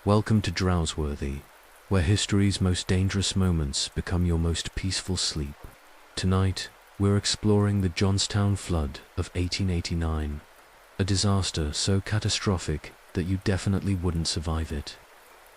Welcome to Drowsworthy, where history's most dangerous moments become your most peaceful sleep. Tonight, we're exploring the Johnstown Flood of 1889, a disaster so catastrophic that you definitely wouldn't survive it.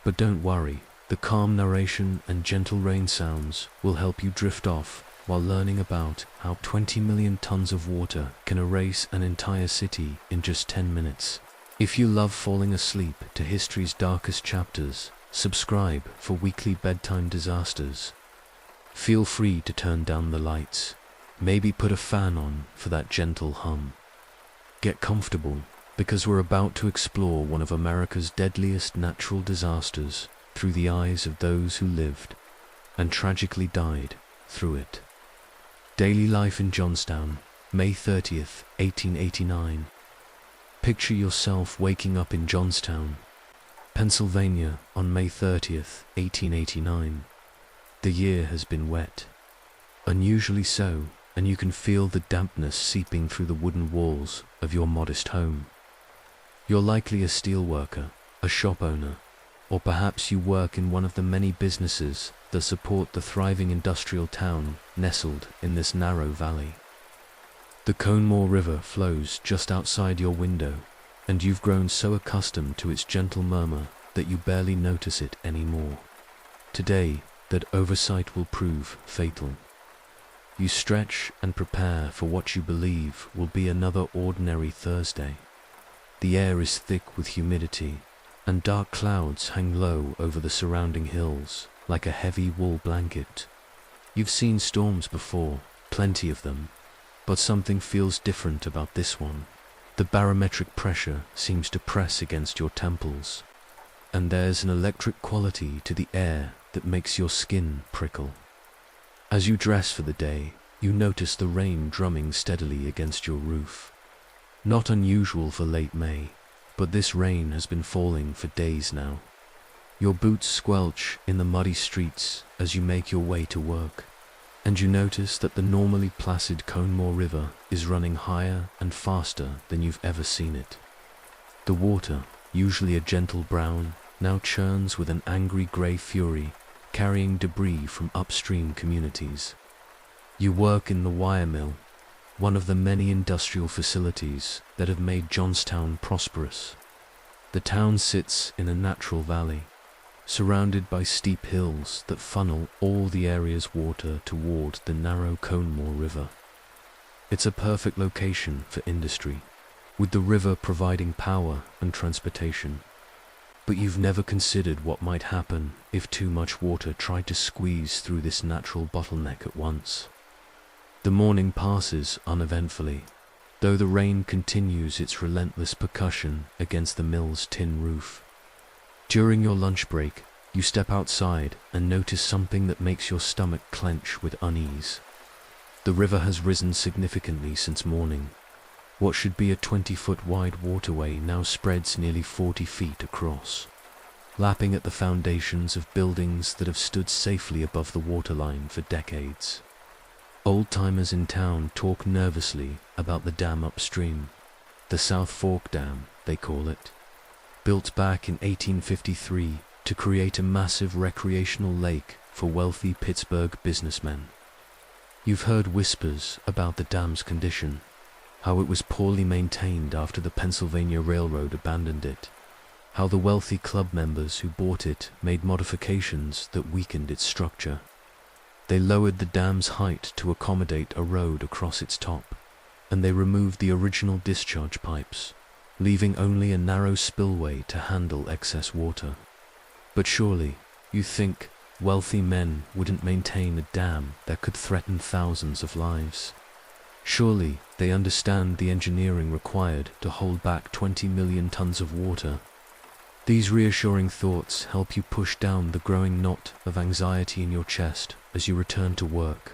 But don't worry, the calm narration and gentle rain sounds will help you drift off while learning about how 20 million tons of water can erase an entire city in just 10 minutes. If you love falling asleep to history's darkest chapters, subscribe for weekly bedtime disasters. Feel free to turn down the lights, maybe put a fan on for that gentle hum. Get comfortable, because we're about to explore one of America's deadliest natural disasters through the eyes of those who lived and tragically died through it. Daily life in Johnstown, May 30th, 1889. Picture yourself waking up in Johnstown, Pennsylvania on May 30th, 1889. The year has been wet, unusually so, and you can feel the dampness seeping through the wooden walls of your modest home. You're likely a steelworker, a shop owner, or perhaps you work in one of the many businesses that support the thriving industrial town nestled in this narrow valley. The Conemaugh River flows just outside your window, and you've grown so accustomed to its gentle murmur that you barely notice it anymore. Today, that oversight will prove fatal. You stretch and prepare for what you believe will be another ordinary Thursday. The air is thick with humidity, and dark clouds hang low over the surrounding hills like a heavy wool blanket. You've seen storms before, plenty of them, but something feels different about this one. The barometric pressure seems to press against your temples, and there's an electric quality to the air that makes your skin prickle. As you dress for the day, you notice the rain drumming steadily against your roof. Not unusual for late May, but this rain has been falling for days now. Your boots squelch in the muddy streets as you make your way to work, and you notice that the normally placid Conemaugh River is running higher and faster than you've ever seen it. The water, usually a gentle brown, now churns with an angry grey fury, carrying debris from upstream communities. You work in the wire mill, one of the many industrial facilities that have made Johnstown prosperous. The town sits in a natural valley, surrounded by steep hills that funnel all the area's water toward the narrow Conemaugh River. It's a perfect location for industry, with the river providing power and transportation. But you've never considered what might happen if too much water tried to squeeze through this natural bottleneck at once. The morning passes uneventfully, though the rain continues its relentless percussion against the mill's tin roof. During your lunch break, you step outside and notice something that makes your stomach clench with unease. The river has risen significantly since morning. What should be a 20-foot wide waterway now spreads nearly 40 feet across, lapping at the foundations of buildings that have stood safely above the waterline for decades. Old-timers in town talk nervously about the dam upstream, the South Fork Dam, they call it. Built back in 1853 to create a massive recreational lake for wealthy Pittsburgh businessmen. You've heard whispers about the dam's condition, how it was poorly maintained after the Pennsylvania Railroad abandoned it, how the wealthy club members who bought it made modifications that weakened its structure. They lowered the dam's height to accommodate a road across its top, and they removed the original discharge pipes, leaving only a narrow spillway to handle excess water. But surely, you think, wealthy men wouldn't maintain a dam that could threaten thousands of lives. Surely, they understand the engineering required to hold back 20 million tons of water. These reassuring thoughts help you push down the growing knot of anxiety in your chest as you return to work.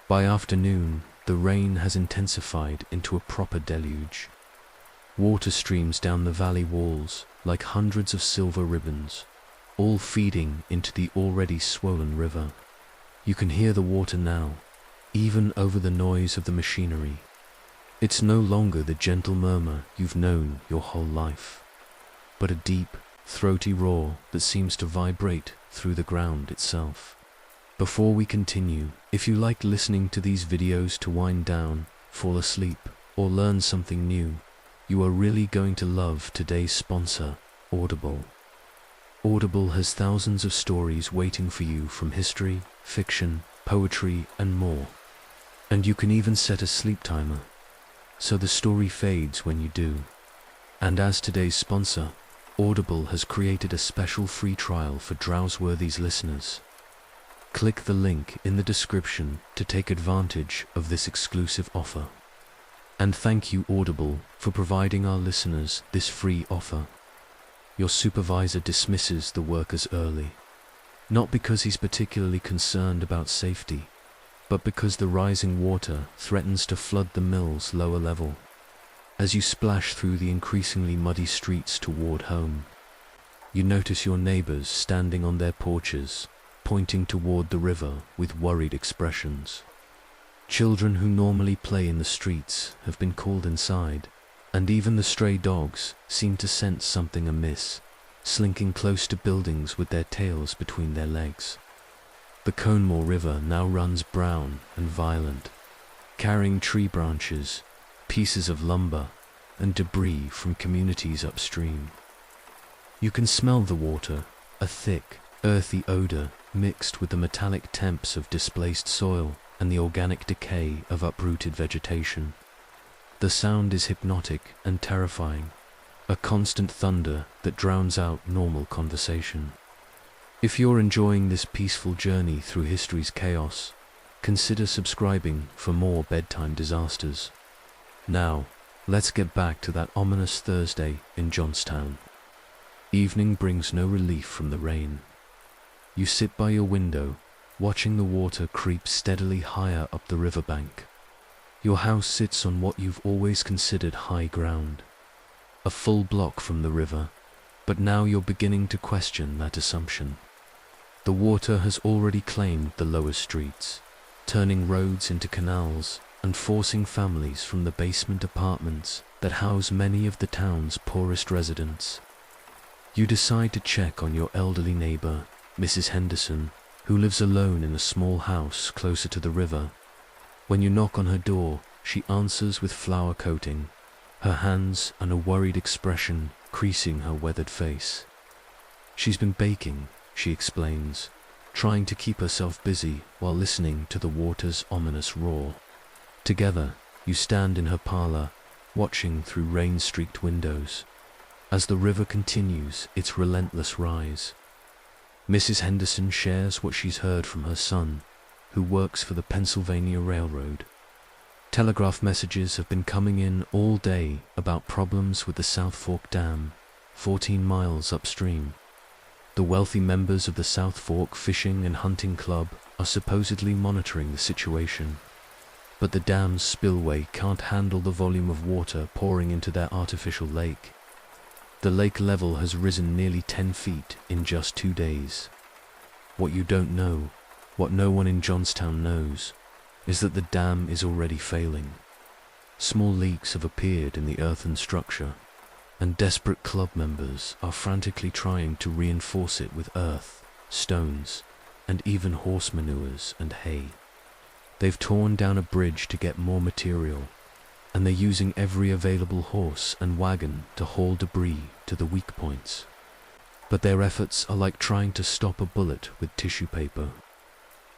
By afternoon, the rain has intensified into a proper deluge. Water streams down the valley walls like hundreds of silver ribbons, all feeding into the already swollen river. You can hear the water now, even over the noise of the machinery. It's no longer the gentle murmur you've known your whole life, but a deep, throaty roar that seems to vibrate through the ground itself. Before we continue, if you like listening to these videos to wind down, fall asleep, or learn something new, you are really going to love today's sponsor, Audible. Audible has thousands of stories waiting for you from history, fiction, poetry, and more. And you can even set a sleep timer, so the story fades when you do. And as today's sponsor, Audible has created a special free trial for Drowseworthy's listeners. Click the link in the description to take advantage of this exclusive offer. And thank you, Audible, for providing our listeners this free offer. Your supervisor dismisses the workers early, not because he's particularly concerned about safety, but because the rising water threatens to flood the mill's lower level. As you splash through the increasingly muddy streets toward home, you notice your neighbors standing on their porches, pointing toward the river with worried expressions. Children who normally play in the streets have been called inside, and even the stray dogs seem to sense something amiss, slinking close to buildings with their tails between their legs. The Conemaugh River now runs brown and violent, carrying tree branches, pieces of lumber, and debris from communities upstream. You can smell the water, a thick, earthy odor mixed with the metallic temps of displaced soil and the organic decay of uprooted vegetation. The sound is hypnotic and terrifying, a constant thunder that drowns out normal conversation. If you're enjoying this peaceful journey through history's chaos, consider subscribing for more bedtime disasters. Now, let's get back to that ominous Thursday in Johnstown. Evening brings no relief from the rain. You sit by your window, watching the water creep steadily higher up the riverbank. Your house sits on what you've always considered high ground, a full block from the river, but now you're beginning to question that assumption. The water has already claimed the lower streets, turning roads into canals and forcing families from the basement apartments that house many of the town's poorest residents. You decide to check on your elderly neighbor, Mrs. Henderson, who lives alone in a small house closer to the river. When you knock on her door, she answers with flour coating, her hands and a worried expression creasing her weathered face. She's been baking, she explains, trying to keep herself busy while listening to the water's ominous roar. Together, you stand in her parlor, watching through rain-streaked windows, as the river continues its relentless rise. Mrs. Henderson shares what she's heard from her son, who works for the Pennsylvania Railroad. Telegraph messages have been coming in all day about problems with the South Fork Dam, 14 miles upstream. The wealthy members of the South Fork Fishing and Hunting Club are supposedly monitoring the situation, but the dam's spillway can't handle the volume of water pouring into their artificial lake. The lake level has risen nearly 10 feet in just 2 days. What you don't know, what no one in Johnstown knows, is that the dam is already failing. Small leaks have appeared in the earthen structure, and desperate club members are frantically trying to reinforce it with earth, stones, and even horse manures and hay. They've torn down a bridge to get more material, and they're using every available horse and wagon to haul debris to the weak points. But their efforts are like trying to stop a bullet with tissue paper.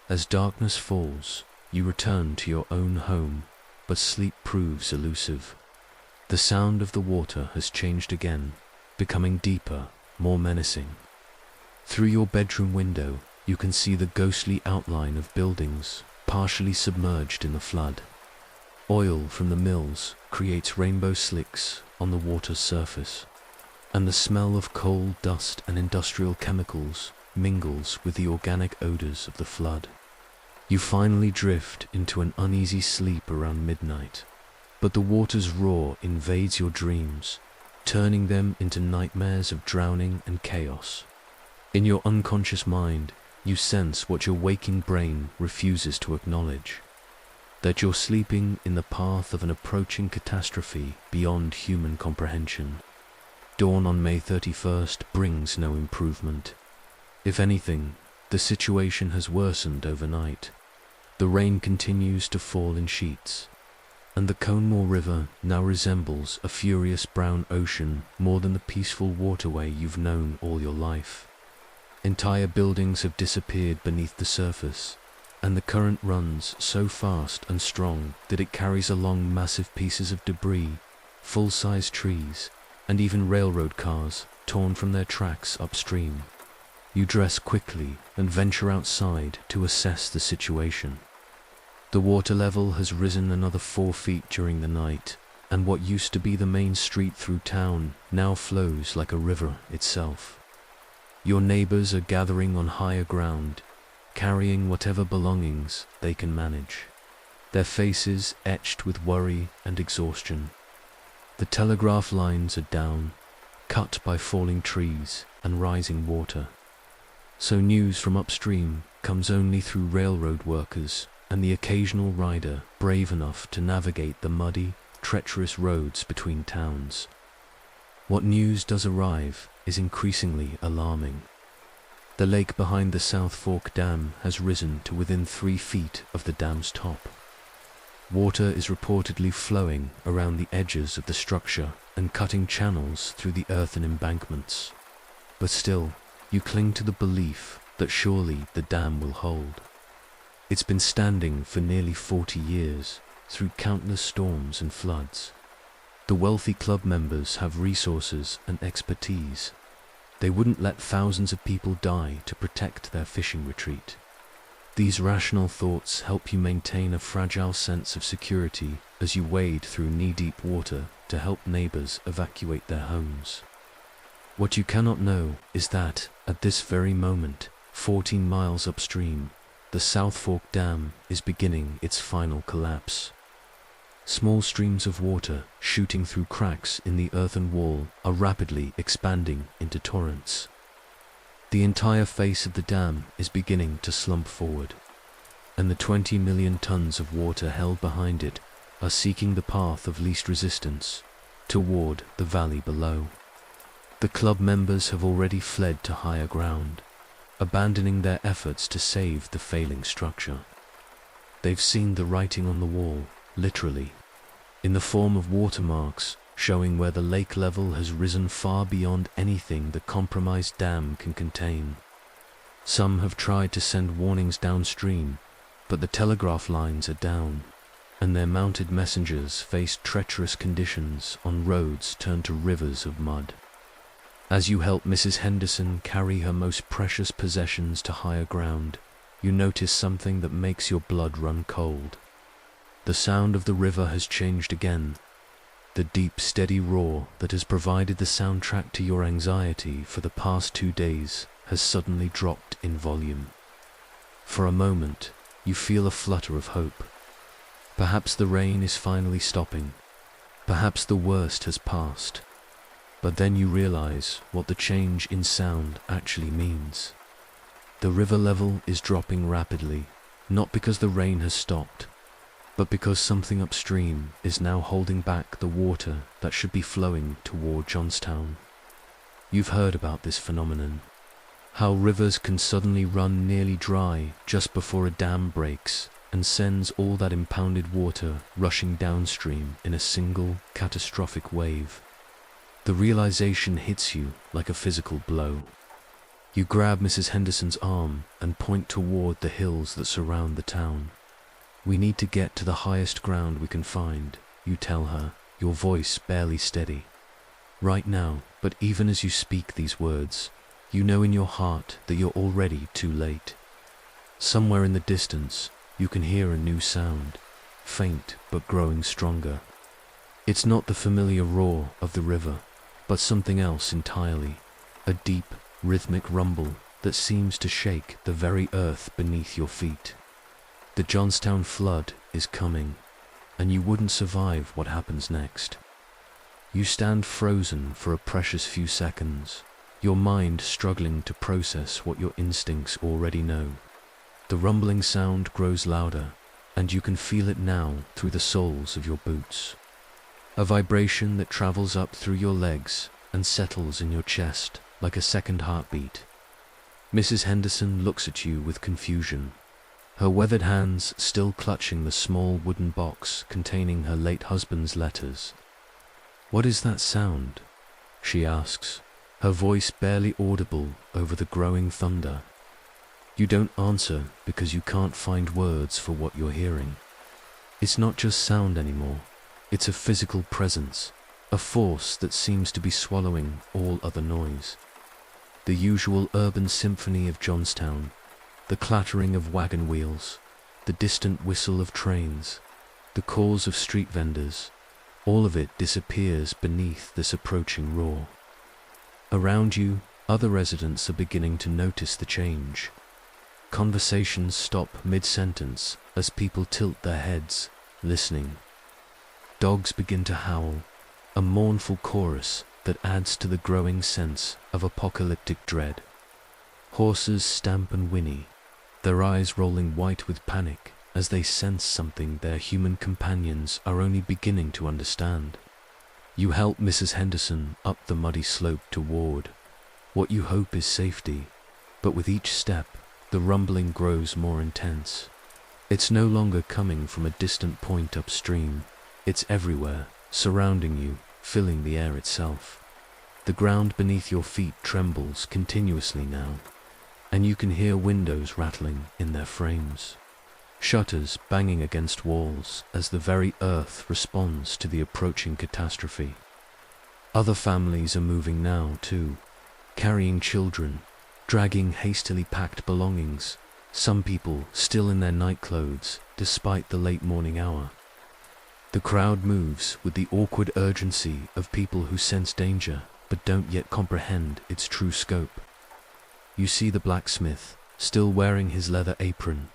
As darkness falls, you return to your own home, but sleep proves elusive. The sound of the water has changed again, becoming deeper, more menacing. Through your bedroom window, you can see the ghostly outline of buildings, partially submerged in the flood. Oil from the mills creates rainbow slicks on the water's surface, and the smell of coal, dust, and industrial chemicals mingles with the organic odors of the flood. You finally drift into an uneasy sleep around midnight, but the water's roar invades your dreams, turning them into nightmares of drowning and chaos. In your unconscious mind, you sense what your waking brain refuses to acknowledge: that you're sleeping in the path of an approaching catastrophe beyond human comprehension. Dawn on May 31st brings no improvement. If anything, the situation has worsened overnight. The rain continues to fall in sheets, and the Conemaugh River now resembles a furious brown ocean more than the peaceful waterway you've known all your life. Entire buildings have disappeared beneath the surface, and the current runs so fast and strong that it carries along massive pieces of debris, full-size trees, and even railroad cars torn from their tracks upstream. You dress quickly and venture outside to assess the situation. The water level has risen another 4 feet during the night, and what used to be the main street through town now flows like a river itself. Your neighbors are gathering on higher ground, carrying whatever belongings they can manage, their faces etched with worry and exhaustion. The telegraph lines are down, cut by falling trees and rising water. So news from upstream comes only through railroad workers and the occasional rider brave enough to navigate the muddy, treacherous roads between towns. What news does arrive is increasingly alarming. The lake behind the South Fork Dam has risen to within 3 feet of the dam's top. Water is reportedly flowing around the edges of the structure and cutting channels through the earthen embankments. But still, you cling to the belief that surely the dam will hold. It's been standing for nearly 40 years, through countless storms and floods. The wealthy club members have resources and expertise. They wouldn't let thousands of people die to protect their fishing retreat. These rational thoughts help you maintain a fragile sense of security as you wade through knee-deep water to help neighbors evacuate their homes. What you cannot know is that, at this very moment, 14 miles upstream, the South Fork Dam is beginning its final collapse. Small streams of water shooting through cracks in the earthen wall are rapidly expanding into torrents. The entire face of the dam is beginning to slump forward, and the 20 million tons of water held behind it are seeking the path of least resistance toward the valley below. The club members have already fled to higher ground, abandoning their efforts to save the failing structure. They've seen the writing on the wall, literally, in the form of watermarks showing where the lake level has risen far beyond anything the compromised dam can contain. Some have tried to send warnings downstream, but the telegraph lines are down, and their mounted messengers face treacherous conditions on roads turned to rivers of mud. As you help Mrs. Henderson carry her most precious possessions to higher ground, you notice something that makes your blood run cold. The sound of the river has changed again. The deep, steady roar that has provided the soundtrack to your anxiety for the past 2 days has suddenly dropped in volume. For a moment, you feel a flutter of hope. Perhaps the rain is finally stopping. Perhaps the worst has passed. But then you realize what the change in sound actually means. The river level is dropping rapidly, not because the rain has stopped, but because something upstream is now holding back the water that should be flowing toward Johnstown. You've heard about this phenomenon, how rivers can suddenly run nearly dry just before a dam breaks and sends all that impounded water rushing downstream in a single catastrophic wave. The realization hits you like a physical blow. You grab Mrs. Henderson's arm and point toward the hills that surround the town. "We need to get to the highest ground we can find," you tell her, your voice barely steady. Right now, but even as you speak these words, you know in your heart that you're already too late. Somewhere in the distance, you can hear a new sound, faint but growing stronger. It's not the familiar roar of the river, but something else entirely, a deep, rhythmic rumble that seems to shake the very earth beneath your feet. The Johnstown Flood is coming, and you wouldn't survive what happens next. You stand frozen for a precious few seconds, your mind struggling to process what your instincts already know. The rumbling sound grows louder, and you can feel it now through the soles of your boots. A vibration that travels up through your legs and settles in your chest like a second heartbeat. Mrs. Henderson looks at you with confusion, her weathered hands still clutching the small wooden box containing her late husband's letters. "What is that sound?" she asks, her voice barely audible over the growing thunder. You don't answer because you can't find words for what you're hearing. It's not just sound anymore, it's a physical presence, a force that seems to be swallowing all other noise. The usual urban symphony of Johnstown, the clattering of wagon wheels, the distant whistle of trains, the calls of street vendors, all of it disappears beneath this approaching roar. Around you, other residents are beginning to notice the change. Conversations stop mid-sentence as people tilt their heads, listening. Dogs begin to howl, a mournful chorus that adds to the growing sense of apocalyptic dread. Horses stamp and whinny, their eyes rolling white with panic as they sense something their human companions are only beginning to understand. You help Mrs. Henderson up the muddy slope toward what you hope is safety, but with each step, the rumbling grows more intense. It's no longer coming from a distant point upstream. It's everywhere, surrounding you, filling the air itself. The ground beneath your feet trembles continuously now, and you can hear windows rattling in their frames, shutters banging against walls as the very earth responds to the approaching catastrophe. Other families are moving now too, carrying children, dragging hastily packed belongings, some people still in their night clothes despite the late morning hour. The crowd moves with the awkward urgency of people who sense danger but don't yet comprehend its true scope. You see the blacksmith, still wearing his leather apron,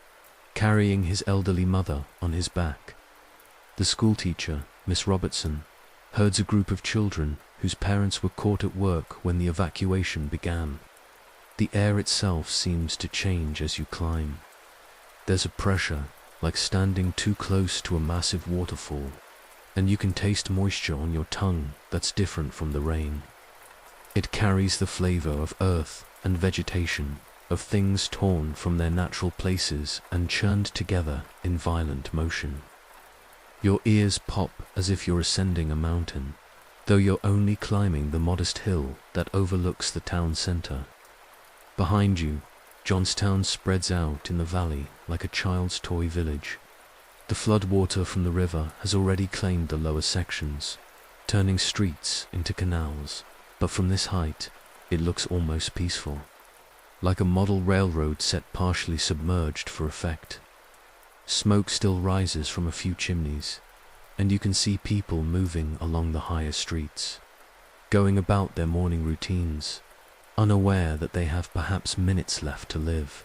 carrying his elderly mother on his back. The schoolteacher, Miss Robertson, herds a group of children whose parents were caught at work when the evacuation began. The air itself seems to change as you climb. There's a pressure, like standing too close to a massive waterfall, and you can taste moisture on your tongue that's different from the rain. It carries the flavor of earth and vegetation, of things torn from their natural places and churned together in violent motion. Your ears pop as if you're ascending a mountain, though you're only climbing the modest hill that overlooks the town center. Behind you, Johnstown spreads out in the valley like a child's toy village. The flood water from the river has already claimed the lower sections, turning streets into canals, but from this height, it looks almost peaceful, like a model railroad set partially submerged for effect. Smoke still rises from a few chimneys, and you can see people moving along the higher streets, going about their morning routines, unaware that they have perhaps minutes left to live.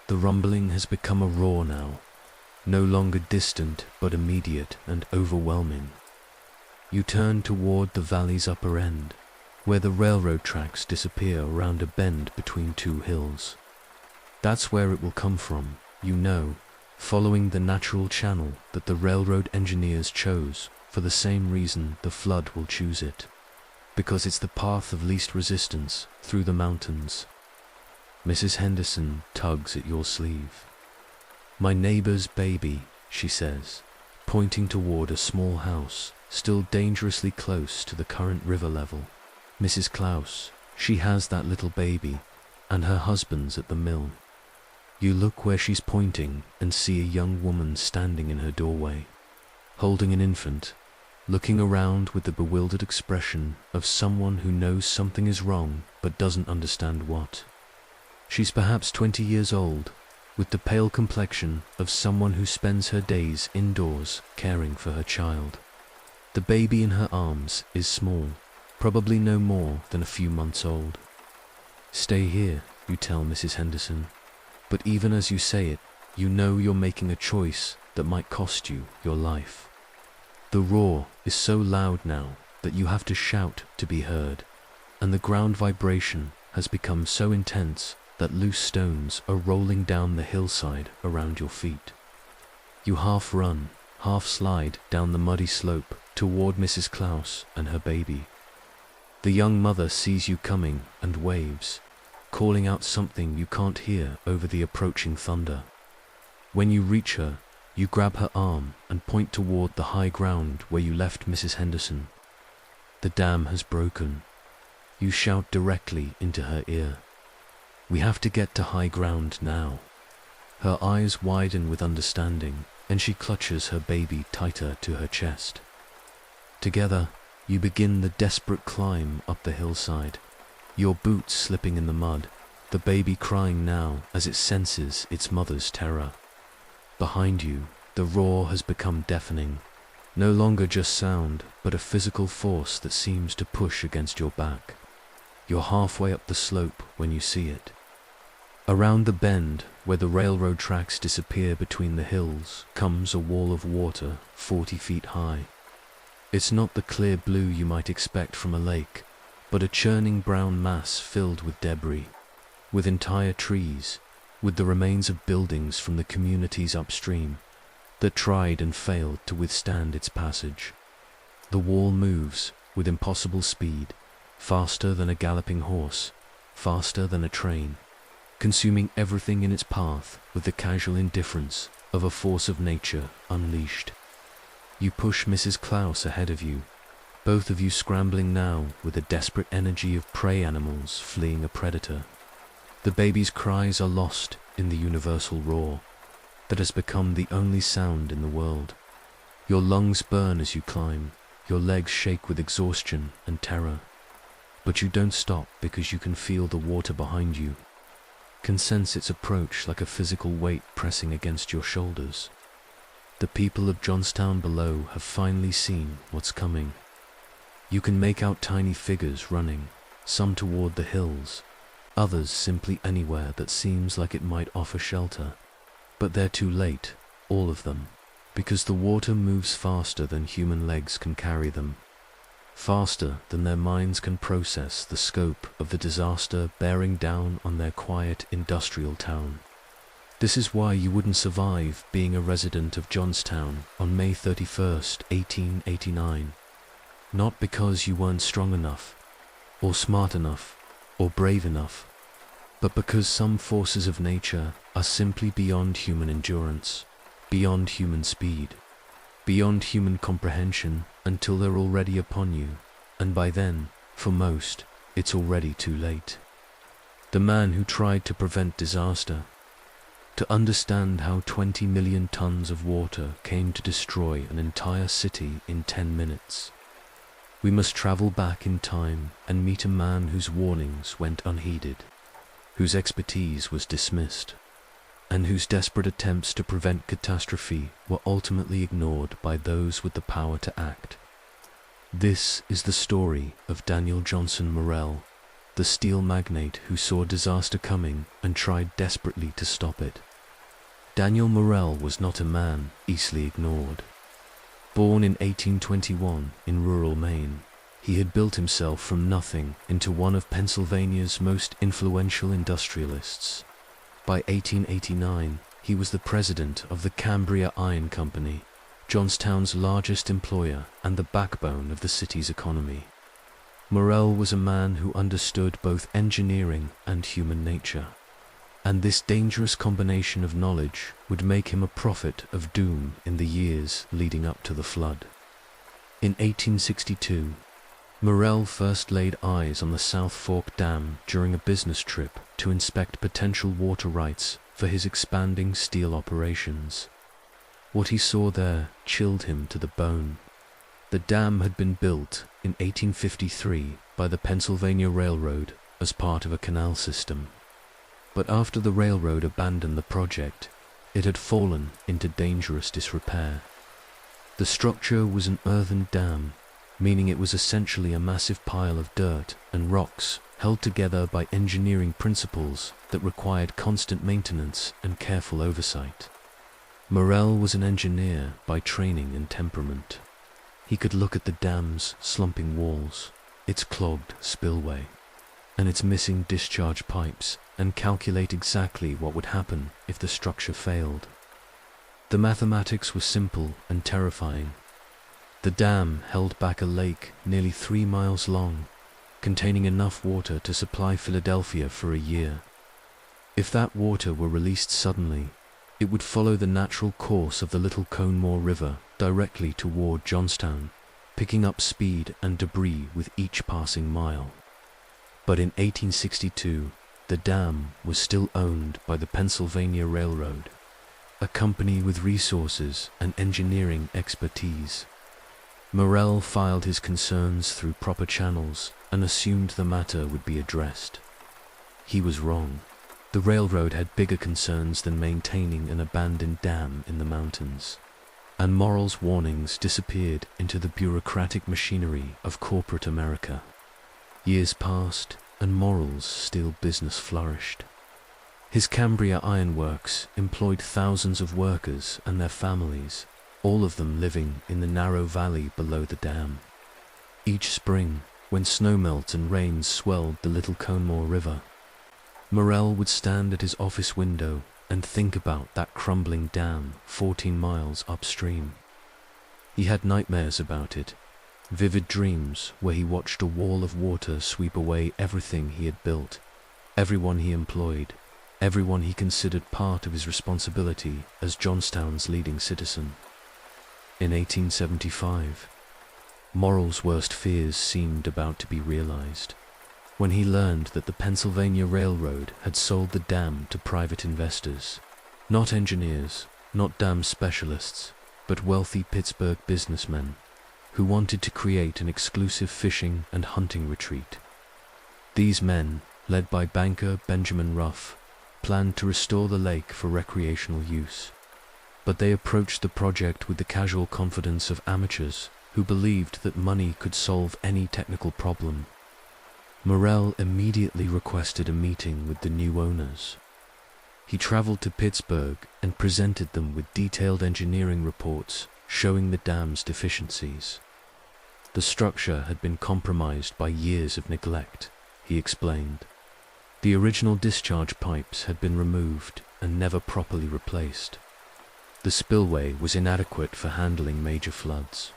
The rumbling has become a roar now, no longer distant but immediate and overwhelming. You turn toward the valley's upper end, where the railroad tracks disappear around a bend between two hills. That's where it will come from, you know, following the natural channel that the railroad engineers chose for the same reason the flood will choose it. Because it's the path of least resistance through the mountains. Mrs. Henderson tugs at your sleeve. "My neighbor's baby," she says, pointing toward a small house still dangerously close to the current river level. "Mrs. Klaus, she has that little baby, and her husband's at the mill." You look where she's pointing and see a young woman standing in her doorway, holding an infant, looking around with the bewildered expression of someone who knows something is wrong but doesn't understand what. She's perhaps 20 years old, with the pale complexion of someone who spends her days indoors caring for her child. The baby in her arms is small, probably no more than a few months old. "Stay here," you tell Mrs. Henderson, but even as you say it, you know you're making a choice that might cost you your life. The roar is so loud now that you have to shout to be heard, and the ground vibration has become so intense that loose stones are rolling down the hillside around your feet. You half run, half slide down the muddy slope toward Mrs. Klaus and her baby. The young mother sees you coming and waves, calling out something you can't hear over the approaching thunder. When you reach her, you grab her arm and point toward the high ground where you left Mrs. Henderson. The dam has broken. You shout directly into her ear. We have to get to high ground now. Her eyes widen with understanding, and she clutches her baby tighter to her chest. Together, you begin the desperate climb up the hillside, your boots slipping in the mud, the baby crying now as it senses its mother's terror. Behind you, the roar has become deafening, no longer just sound, but a physical force that seems to push against your back. You're halfway up the slope when you see it. Around the bend, where the railroad tracks disappear between the hills, comes a wall of water 40 feet high. It's not the clear blue you might expect from a lake, but a churning brown mass filled with debris, with entire trees, with the remains of buildings from the communities upstream that tried and failed to withstand its passage. The wall moves with impossible speed, faster than a galloping horse, faster than a train, consuming everything in its path with the casual indifference of a force of nature unleashed. You push Mrs. Klaus ahead of you, both of you scrambling now with the desperate energy of prey animals fleeing a predator. The baby's cries are lost in the universal roar that has become the only sound in the world. Your lungs burn as you climb, your legs shake with exhaustion and terror. But you don't stop because you can feel the water behind you, can sense its approach like a physical weight pressing against your shoulders. The people of Johnstown below have finally seen what's coming. You can make out tiny figures running, some toward the hills, others simply anywhere that seems like it might offer shelter. But they're too late, all of them, because the water moves faster than human legs can carry them, faster than their minds can process the scope of the disaster bearing down on their quiet industrial town. This is why you wouldn't survive being a resident of Johnstown on May 31st, 1889. Not because you weren't strong enough, or smart enough, or brave enough, but because some forces of nature are simply beyond human endurance, beyond human speed, beyond human comprehension until they're already upon you, and by then, for most, it's already too late. The man who tried to prevent disaster, to understand how 20 million tons of water came to destroy an entire city in 10 minutes. We must travel back in time and meet a man whose warnings went unheeded, whose expertise was dismissed, and whose desperate attempts to prevent catastrophe were ultimately ignored by those with the power to act. This is the story of Daniel Johnson Morrell, the steel magnate who saw disaster coming and tried desperately to stop it. Daniel Morrell was not a man easily ignored. Born in 1821 in rural Maine, he had built himself from nothing into one of Pennsylvania's most influential industrialists. By 1889, he was the president of the Cambria Iron Company, Johnstown's largest employer and the backbone of the city's economy. Morrell was a man who understood both engineering and human nature, and this dangerous combination of knowledge would make him a prophet of doom in the years leading up to the flood. In 1862, Morrell first laid eyes on the South Fork Dam during a business trip to inspect potential water rights for his expanding steel operations. What he saw there chilled him to the bone. The dam had been built in 1853 by the Pennsylvania Railroad as part of a canal system. But after the railroad abandoned the project, it had fallen into dangerous disrepair. The structure was an earthen dam, meaning it was essentially a massive pile of dirt and rocks held together by engineering principles that required constant maintenance and careful oversight. Morrell was an engineer by training and temperament. He could look at the dam's slumping walls, its clogged spillway, and its missing discharge pipes, and calculate exactly what would happen if the structure failed. The mathematics were simple and terrifying. The dam held back a lake nearly 3 miles long, containing enough water to supply Philadelphia for a year. If that water were released suddenly, it would follow the natural course of the Little Conemaugh River directly toward Johnstown, picking up speed and debris with each passing mile. But in 1862, the dam was still owned by the Pennsylvania Railroad, a company with resources and engineering expertise. Morrell filed his concerns through proper channels and assumed the matter would be addressed. He was wrong. The railroad had bigger concerns than maintaining an abandoned dam in the mountains, and Morrell's warnings disappeared into the bureaucratic machinery of corporate America. Years passed, and Morrell's steel business flourished. His Cambria Ironworks employed thousands of workers and their families, all of them living in the narrow valley below the dam. Each spring, when snowmelt and rains swelled the Little Conemaugh River, Morrell would stand at his office window and think about that crumbling dam 14 miles upstream. He had nightmares about it, vivid dreams where he watched a wall of water sweep away everything he had built, everyone he employed, everyone he considered part of his responsibility as Johnstown's leading citizen. In 1875, Morrell's worst fears seemed about to be realized, when he learned that the Pennsylvania Railroad had sold the dam to private investors, not engineers, not dam specialists, but wealthy Pittsburgh businessmen who wanted to create an exclusive fishing and hunting retreat. These men, led by banker Benjamin Ruff, planned to restore the lake for recreational use, but they approached the project with the casual confidence of amateurs who believed that money could solve any technical problem. Morrell immediately requested a meeting with the new owners. He traveled to Pittsburgh and presented them with detailed engineering reports showing the dam's deficiencies. The structure had been compromised by years of neglect, he explained. The original discharge pipes had been removed and never properly replaced. The spillway was inadequate for handling major floods.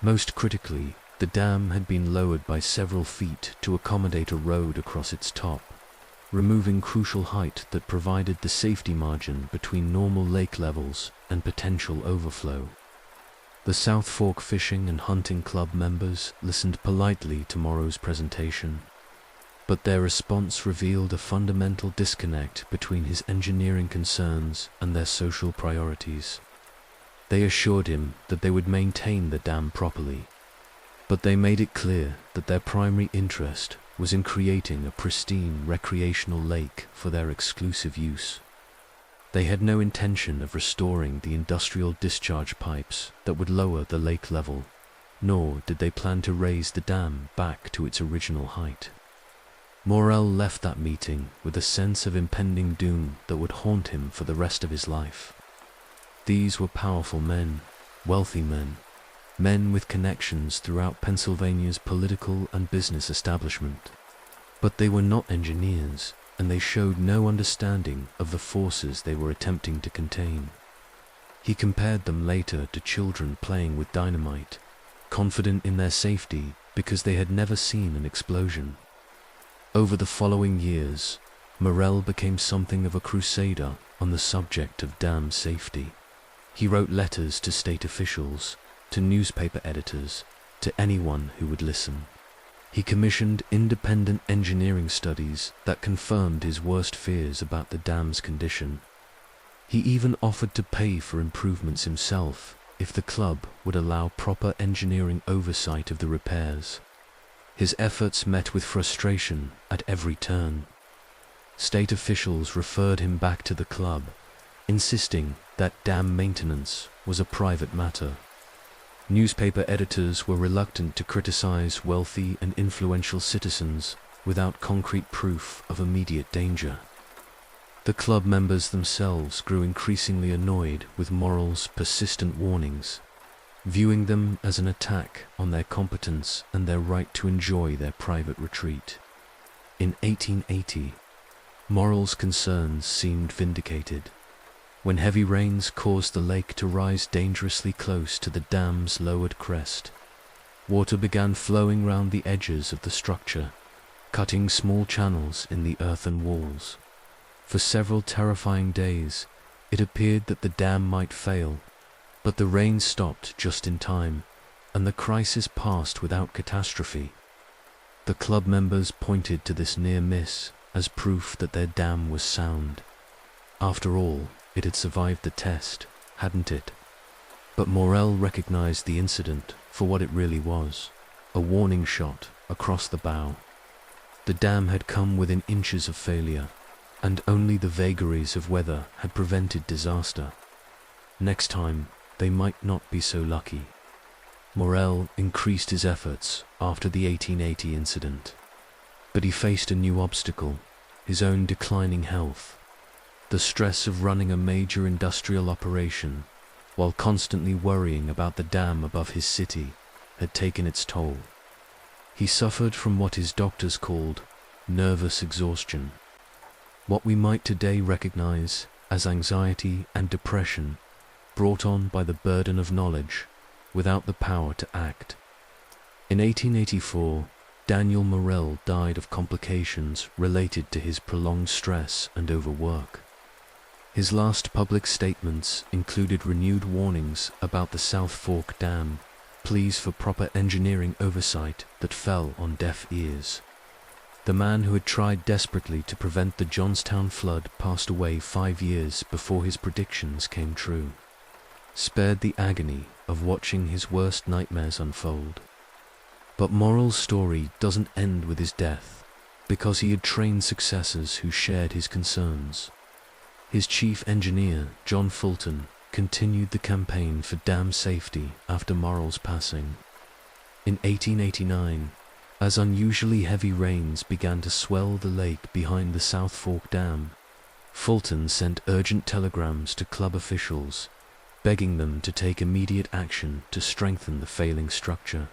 Most critically, the dam had been lowered by several feet to accommodate a road across its top, removing crucial height that provided the safety margin between normal lake levels and potential overflow. The South Fork Fishing and Hunting Club members listened politely to Morrow's presentation, but their response revealed a fundamental disconnect between his engineering concerns and their social priorities. They assured him that they would maintain the dam properly, but they made it clear that their primary interest was in creating a pristine recreational lake for their exclusive use. They had no intention of restoring the industrial discharge pipes that would lower the lake level, nor did they plan to raise the dam back to its original height. Morrell left that meeting with a sense of impending doom that would haunt him for the rest of his life. These were powerful men, wealthy men, men with connections throughout Pennsylvania's political and business establishment. But they were not engineers, and they showed no understanding of the forces they were attempting to contain. He compared them later to children playing with dynamite, confident in their safety because they had never seen an explosion. Over the following years, Morrell became something of a crusader on the subject of dam safety. He wrote letters to state officials, to newspaper editors, to anyone who would listen. He commissioned independent engineering studies that confirmed his worst fears about the dam's condition. He even offered to pay for improvements himself if the club would allow proper engineering oversight of the repairs. His efforts met with frustration at every turn. State officials referred him back to the club, insisting that dam maintenance was a private matter. Newspaper editors were reluctant to criticize wealthy and influential citizens without concrete proof of immediate danger. The club members themselves grew increasingly annoyed with Morrell's persistent warnings, viewing them as an attack on their competence and their right to enjoy their private retreat. In 1880, Morrell's concerns seemed vindicated, when heavy rains caused the lake to rise dangerously close to the dam's lowered crest. Water began flowing round the edges of the structure, cutting small channels in the earthen walls. For several terrifying days, it appeared that the dam might fail, but the rain stopped just in time, and the crisis passed without catastrophe. The club members pointed to this near miss as proof that their dam was sound. After all, it had survived the test, hadn't it? But Morel recognized the incident for what it really was, a warning shot across the bow. The dam had come within inches of failure, and only the vagaries of weather had prevented disaster. Next time, they might not be so lucky. Morel increased his efforts after the 1880 incident, but he faced a new obstacle, his own declining health. The stress of running a major industrial operation, while constantly worrying about the dam above his city, had taken its toll. He suffered from what his doctors called nervous exhaustion, what we might today recognize as anxiety and depression brought on by the burden of knowledge without the power to act. In 1884, Daniel Morel died of complications related to his prolonged stress and overwork. His last public statements included renewed warnings about the South Fork Dam, pleas for proper engineering oversight that fell on deaf ears. The man who had tried desperately to prevent the Johnstown flood passed away 5 years before his predictions came true, spared the agony of watching his worst nightmares unfold. But Morel's story doesn't end with his death, because he had trained successors who shared his concerns. His chief engineer, John Fulton, continued the campaign for dam safety after Morel's passing. In 1889, as unusually heavy rains began to swell the lake behind the South Fork Dam, Fulton sent urgent telegrams to club officials, begging them to take immediate action to strengthen the failing structure.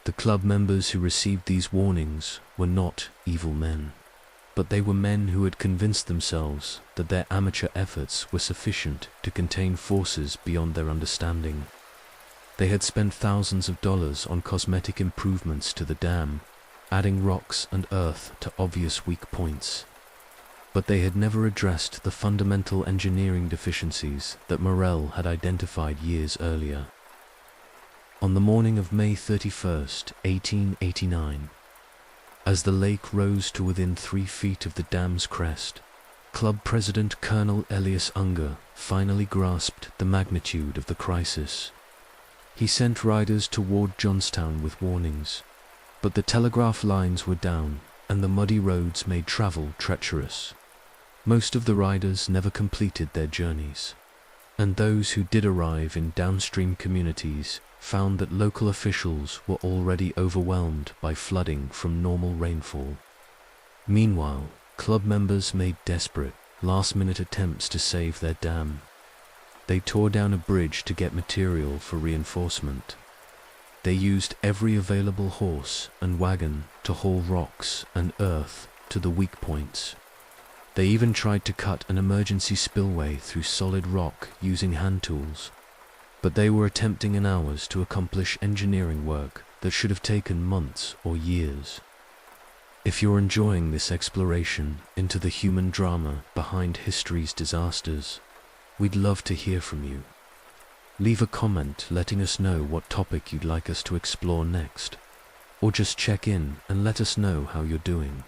The club members who received these warnings were not evil men, but they were men who had convinced themselves that their amateur efforts were sufficient to contain forces beyond their understanding. They had spent thousands of dollars on cosmetic improvements to the dam, adding rocks and earth to obvious weak points. But they had never addressed the fundamental engineering deficiencies that Morel had identified years earlier. On the morning of May 31st, 1889, as the lake rose to within 3 feet of the dam's crest, Club President Colonel Elias Unger finally grasped the magnitude of the crisis. He sent riders toward Johnstown with warnings, but the telegraph lines were down and the muddy roads made travel treacherous. Most of the riders never completed their journeys, and those who did arrive in downstream communities found that local officials were already overwhelmed by flooding from normal rainfall. Meanwhile, club members made desperate, last-minute attempts to save their dam. They tore down a bridge to get material for reinforcement. They used every available horse and wagon to haul rocks and earth to the weak points. They even tried to cut an emergency spillway through solid rock using hand tools, but they were attempting in hours to accomplish engineering work that should have taken months or years. If you're enjoying this exploration into the human drama behind history's disasters, we'd love to hear from you. Leave a comment letting us know what topic you'd like us to explore next, or just check in and let us know how you're doing.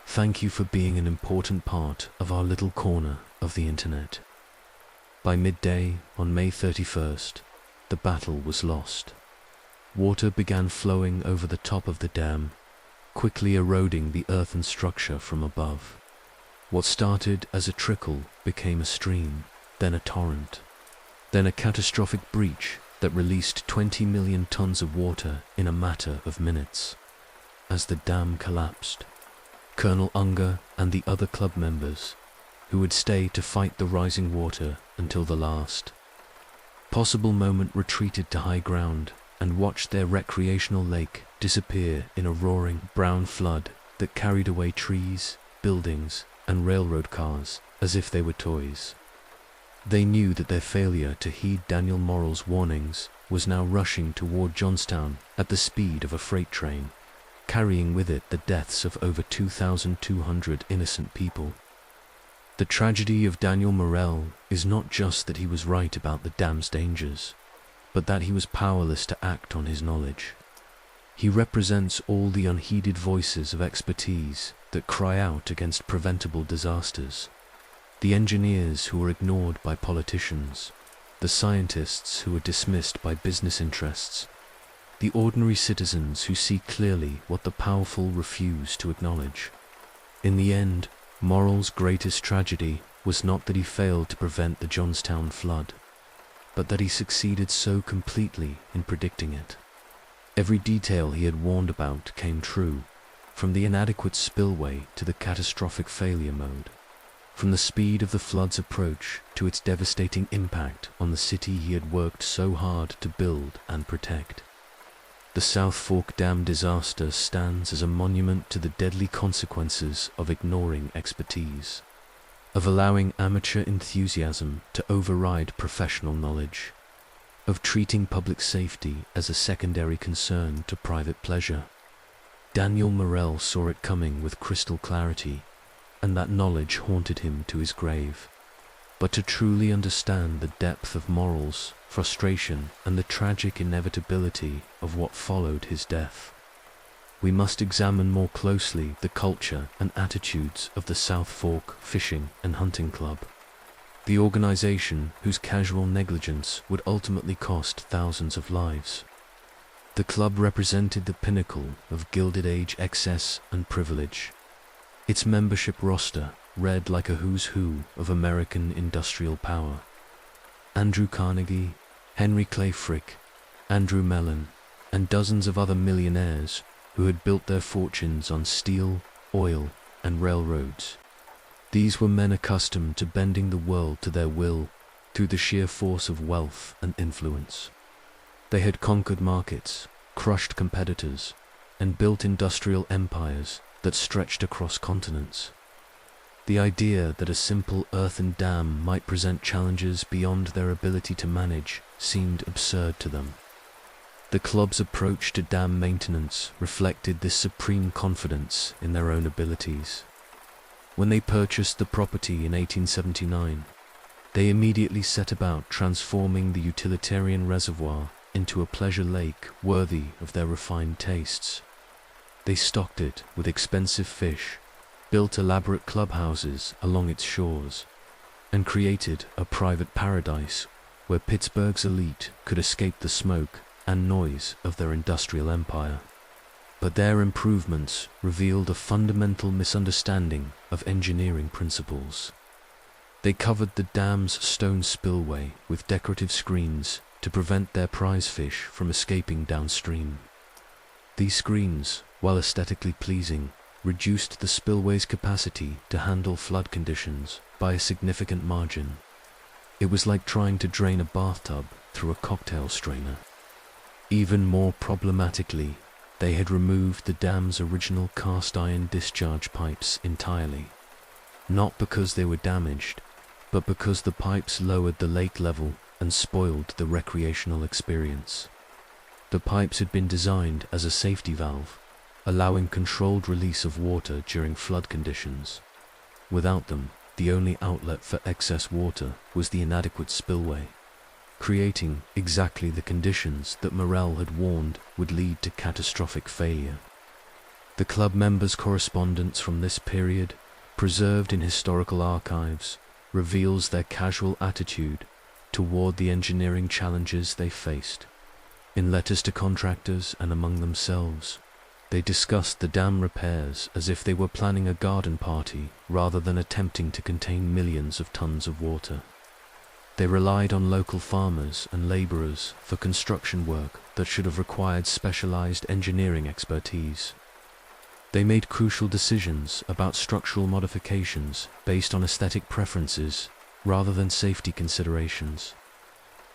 Thank you for being an important part of our little corner of the internet. By midday on May 31st, the battle was lost. Water began flowing over the top of the dam, quickly eroding the earthen structure from above. What started as a trickle became a stream, then a torrent, then a catastrophic breach that released 20 million tons of water in a matter of minutes. As the dam collapsed, Colonel Unger and the other club members, who would stay to fight the rising water until the last possible moment, retreated to high ground and watched their recreational lake disappear in a roaring brown flood that carried away trees, buildings, and railroad cars as if they were toys. They knew that their failure to heed Daniel Morel's warnings was now rushing toward Johnstown at the speed of a freight train, carrying with it the deaths of over 2,200 innocent people. The tragedy of Daniel Morell is not just that he was right about the dam's dangers, but that he was powerless to act on his knowledge. He represents all the unheeded voices of expertise that cry out against preventable disasters. The engineers who were ignored by politicians, the scientists who were dismissed by business interests, the ordinary citizens who see clearly what the powerful refuse to acknowledge. In the end, Morell's greatest tragedy was not that he failed to prevent the Johnstown flood, but that he succeeded so completely in predicting it. Every detail he had warned about came true, from the inadequate spillway to the catastrophic failure mode, from the speed of the flood's approach to its devastating impact on the city he had worked so hard to build and protect. The South Fork Dam disaster stands as a monument to the deadly consequences of ignoring expertise, of allowing amateur enthusiasm to override professional knowledge, of treating public safety as a secondary concern to private pleasure. Daniel Morell saw it coming with crystal clarity, and that knowledge haunted him to his grave. But to truly understand the depth of Morell's frustration and the tragic inevitability of what followed his death, we must examine more closely the culture and attitudes of the South Fork Fishing and Hunting Club, the organization whose casual negligence would ultimately cost thousands of lives. The club represented the pinnacle of Gilded Age excess and privilege. Its membership roster read like a who's who of American industrial power. Andrew Carnegie, Henry Clay Frick, Andrew Mellon, and dozens of other millionaires who had built their fortunes on steel, oil, and railroads. These were men accustomed to bending the world to their will through the sheer force of wealth and influence. They had conquered markets, crushed competitors, and built industrial empires that stretched across continents. The idea that a simple earthen dam might present challenges beyond their ability to manage seemed absurd to them. The club's approach to dam maintenance reflected this supreme confidence in their own abilities. When they purchased the property in 1879, they immediately set about transforming the utilitarian reservoir into a pleasure lake worthy of their refined tastes. They stocked it with expensive fish, built elaborate clubhouses along its shores, and created a private paradise where Pittsburgh's elite could escape the smoke and noise of their industrial empire. But their improvements revealed a fundamental misunderstanding of engineering principles. They covered the dam's stone spillway with decorative screens to prevent their prize fish from escaping downstream. These screens, while aesthetically pleasing, reduced the spillway's capacity to handle flood conditions by a significant margin. It was like trying to drain a bathtub through a cocktail strainer. Even more problematically, they had removed the dam's original cast-iron discharge pipes entirely, not because they were damaged, but because the pipes lowered the lake level and spoiled the recreational experience. The pipes had been designed as a safety valve, allowing controlled release of water during flood conditions. Without them, the only outlet for excess water was the inadequate spillway, creating exactly the conditions that Morell had warned would lead to catastrophic failure. The club members' correspondence from this period, preserved in historical archives, reveals their casual attitude toward the engineering challenges they faced. In letters to contractors and among themselves, they discussed the dam repairs as if they were planning a garden party rather than attempting to contain millions of tons of water. They relied on local farmers and laborers for construction work that should have required specialized engineering expertise. They made crucial decisions about structural modifications based on aesthetic preferences rather than safety considerations.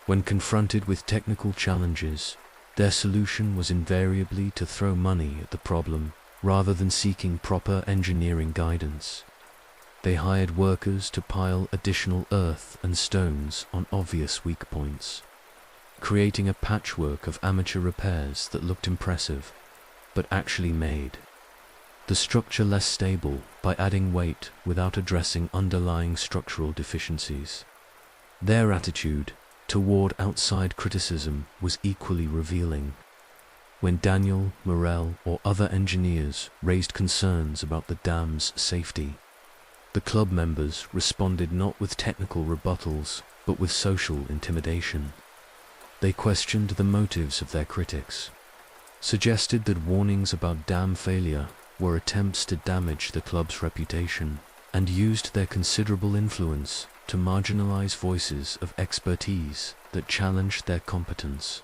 When confronted with technical challenges, their solution was invariably to throw money at the problem rather than seeking proper engineering guidance. They hired workers to pile additional earth and stones on obvious weak points. creating a patchwork of amateur repairs that looked impressive, but actually made the structure less stable by adding weight without addressing underlying structural deficiencies. Their attitude toward outside criticism was equally revealing. When Daniel, Morel, or other engineers raised concerns about the dam's safety, the club members responded not with technical rebuttals, but with social intimidation. They questioned the motives of their critics, suggested that warnings about dam failure were attempts to damage the club's reputation, and used their considerable influence to marginalize voices of expertise that challenged their competence.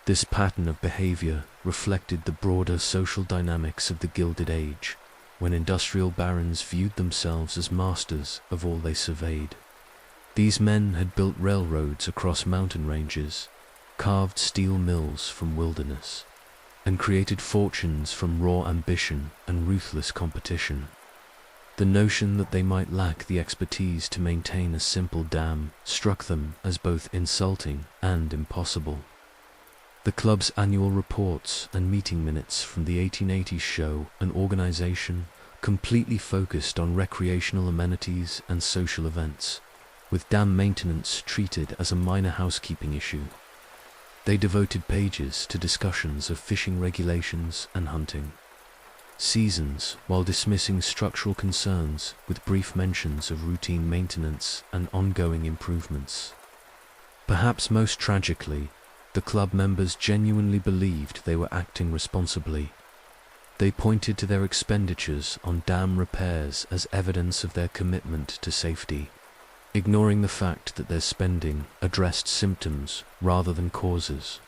This pattern of behavior reflected the broader social dynamics of the Gilded Age, when industrial barons viewed themselves as masters of all they surveyed. These men had built railroads across mountain ranges, carved steel mills from wilderness, and created fortunes from raw ambition and ruthless competition. The notion that they might lack the expertise to maintain a simple dam struck them as both insulting and impossible. The club's annual reports and meeting minutes from the 1880s show an organization completely focused on recreational amenities and social events, with dam maintenance treated as a minor housekeeping issue. They devoted pages to discussions of fishing regulations and hunting seasons, while dismissing structural concerns with brief mentions of routine maintenance and ongoing improvements. Perhaps most tragically, the club members genuinely believed they were acting responsibly. They pointed to their expenditures on dam repairs as evidence of their commitment to safety, ignoring the fact that their spending addressed symptoms rather than causes.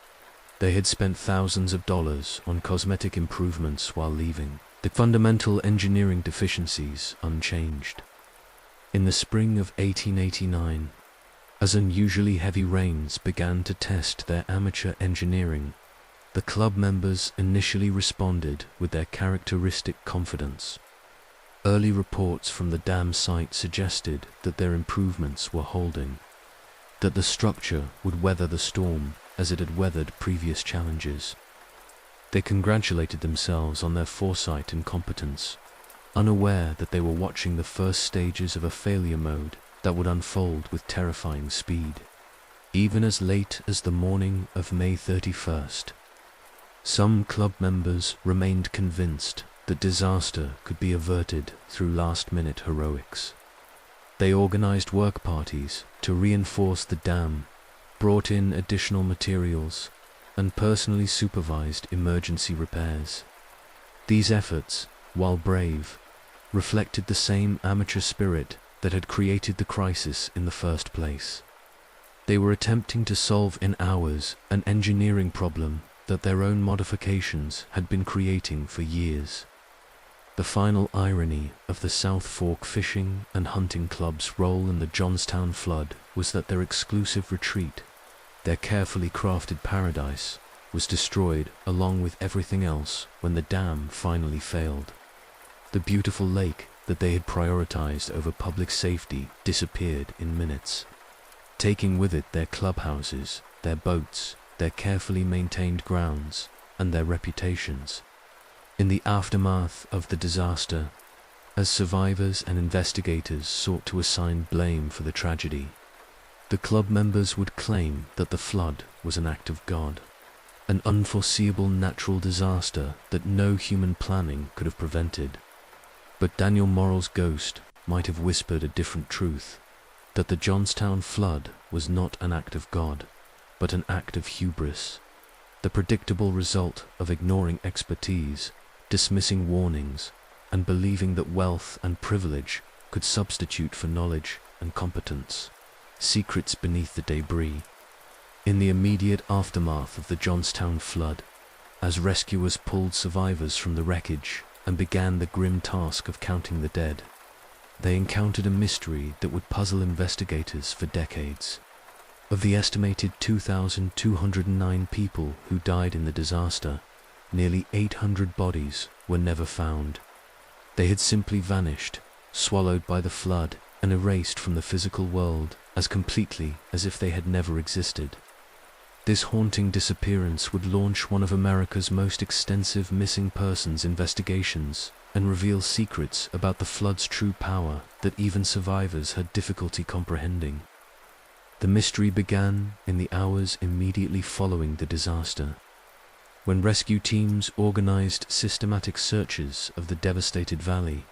They had spent thousands of dollars on cosmetic improvements while leaving the fundamental engineering deficiencies unchanged. In the spring of 1889, as unusually heavy rains began to test their amateur engineering, the club members initially responded with their characteristic confidence. Early reports from the dam site suggested that their improvements were holding, that the structure would weather the storm as it had weathered previous challenges. They congratulated themselves on their foresight and competence, unaware that they were watching the first stages of a failure mode that would unfold with terrifying speed. Even as late as the morning of May 31st, some club members remained convinced that disaster could be averted through last-minute heroics. They organized work parties to reinforce the dam, brought in additional materials, and personally supervised emergency repairs. These efforts, while brave, reflected the same amateur spirit that had created the crisis in the first place. They were attempting to solve in hours an engineering problem that their own modifications had been creating for years. The final irony of the South Fork Fishing and Hunting Club's role in the Johnstown Flood was that their exclusive retreat, their carefully crafted paradise, was destroyed along with everything else when the dam finally failed. The beautiful lake that they had prioritized over public safety disappeared in minutes, taking with it their clubhouses, their boats, their carefully maintained grounds, and their reputations. In the aftermath of the disaster, as survivors and investigators sought to assign blame for the tragedy, the club members would claim that the flood was an act of God, an unforeseeable natural disaster that no human planning could have prevented. But Daniel Morrell's ghost might have whispered a different truth, that the Johnstown Flood was not an act of God, but an act of hubris, the predictable result of ignoring expertise, dismissing warnings, and believing that wealth and privilege could substitute for knowledge and competence. Secrets beneath the debris. In the immediate aftermath of the Johnstown Flood, as rescuers pulled survivors from the wreckage and began the grim task of counting the dead, they encountered a mystery that would puzzle investigators for decades. Of the estimated 2,209 people who died in the disaster, nearly 800 bodies were never found. They had simply vanished, swallowed by the flood, and erased from the physical world as completely as if they had never existed. This haunting disappearance would launch one of America's most extensive missing persons investigations and reveal secrets about the flood's true power that even survivors had difficulty comprehending. The mystery began in the hours immediately following the disaster, when rescue teams organized systematic searches of the devastated valley.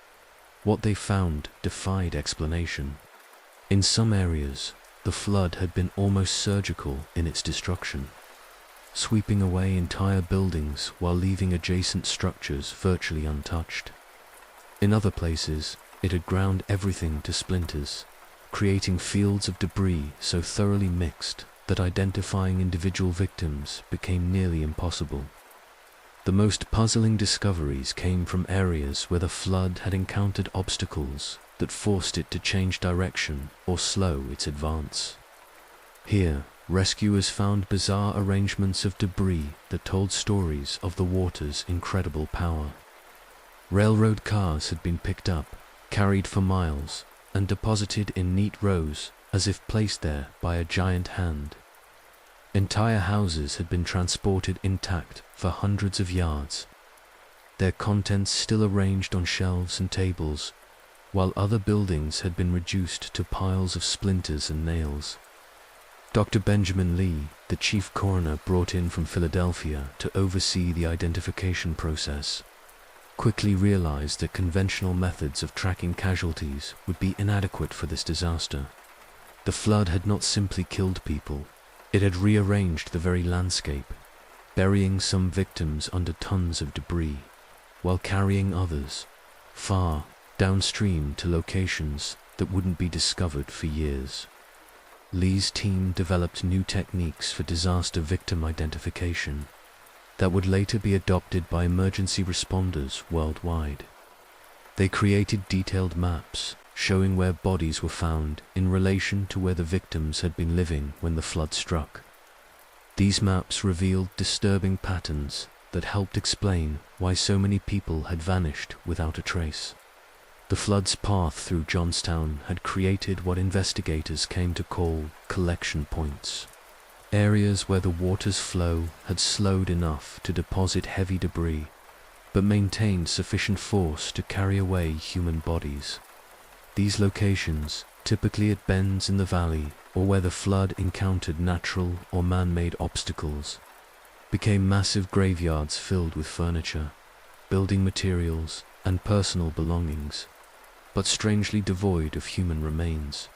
What they found defied explanation. In some areas, the flood had been almost surgical in its destruction, sweeping away entire buildings while leaving adjacent structures virtually untouched. In other places, it had ground everything to splinters, creating fields of debris so thoroughly mixed that identifying individual victims became nearly impossible. The most puzzling discoveries came from areas where the flood had encountered obstacles that forced it to change direction or slow its advance. Here, rescuers found bizarre arrangements of debris that told stories of the water's incredible power. Railroad cars had been picked up, carried for miles, and deposited in neat rows as if placed there by a giant hand. Entire houses had been transported intact for hundreds of yards, their contents still arranged on shelves and tables, while other buildings had been reduced to piles of splinters and nails. Dr. Benjamin Lee, the chief coroner brought in from Philadelphia to oversee the identification process, quickly realized that conventional methods of tracking casualties would be inadequate for this disaster. The flood had not simply killed people, it had rearranged the very landscape, burying some victims under tons of debris, while carrying others far downstream to locations that wouldn't be discovered for years. Lee's team developed new techniques for disaster victim identification that would later be adopted by emergency responders worldwide. They created detailed maps showing where bodies were found in relation to where the victims had been living when the flood struck. These maps revealed disturbing patterns that helped explain why so many people had vanished without a trace. The flood's path through Johnstown had created what investigators came to call collection points, areas where the water's flow had slowed enough to deposit heavy debris, but maintained sufficient force to carry away human bodies. These locations, typically at bends in the valley or where the flood encountered natural or man-made obstacles, became massive graveyards filled with furniture, building materials, and personal belongings, but strangely devoid of human remains.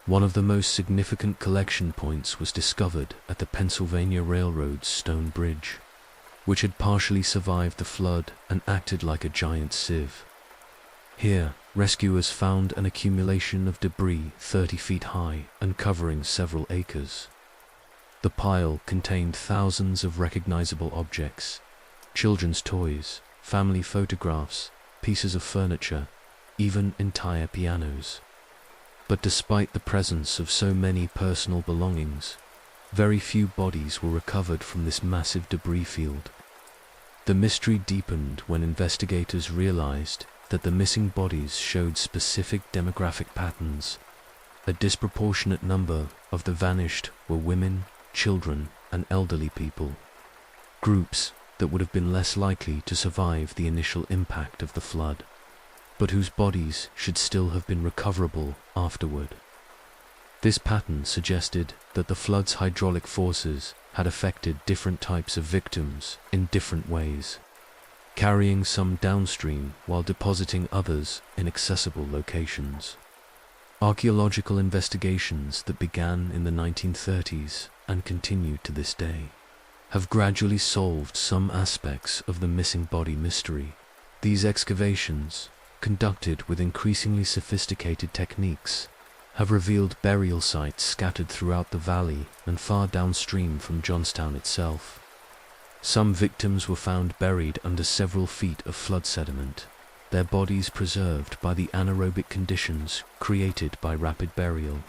One of the most significant collection points was discovered at the Pennsylvania Railroad's Stone Bridge, which had partially survived the flood and acted like a giant sieve. Here, rescuers found an accumulation of debris 30 feet high and covering several acres. The pile contained thousands of recognizable objects, children's toys, family photographs, pieces of furniture, even entire pianos. But despite the presence of so many personal belongings, very few bodies were recovered from this massive debris field. The mystery deepened when investigators realized that the missing bodies showed specific demographic patterns. A disproportionate number of the vanished were women, children, and elderly people, groups that would have been less likely to survive the initial impact of the flood, but whose bodies should still have been recoverable afterward. This pattern suggested that the flood's hydraulic forces had affected different types of victims in different ways, carrying some downstream while depositing others in accessible locations. Archaeological investigations that began in the 1930s and continue to this day have gradually solved some aspects of the missing body mystery. These excavations, conducted with increasingly sophisticated techniques, have revealed burial sites scattered throughout the valley and far downstream from Johnstown itself. Some victims were found buried under several feet of flood sediment, their bodies preserved by the anaerobic conditions created by rapid burial.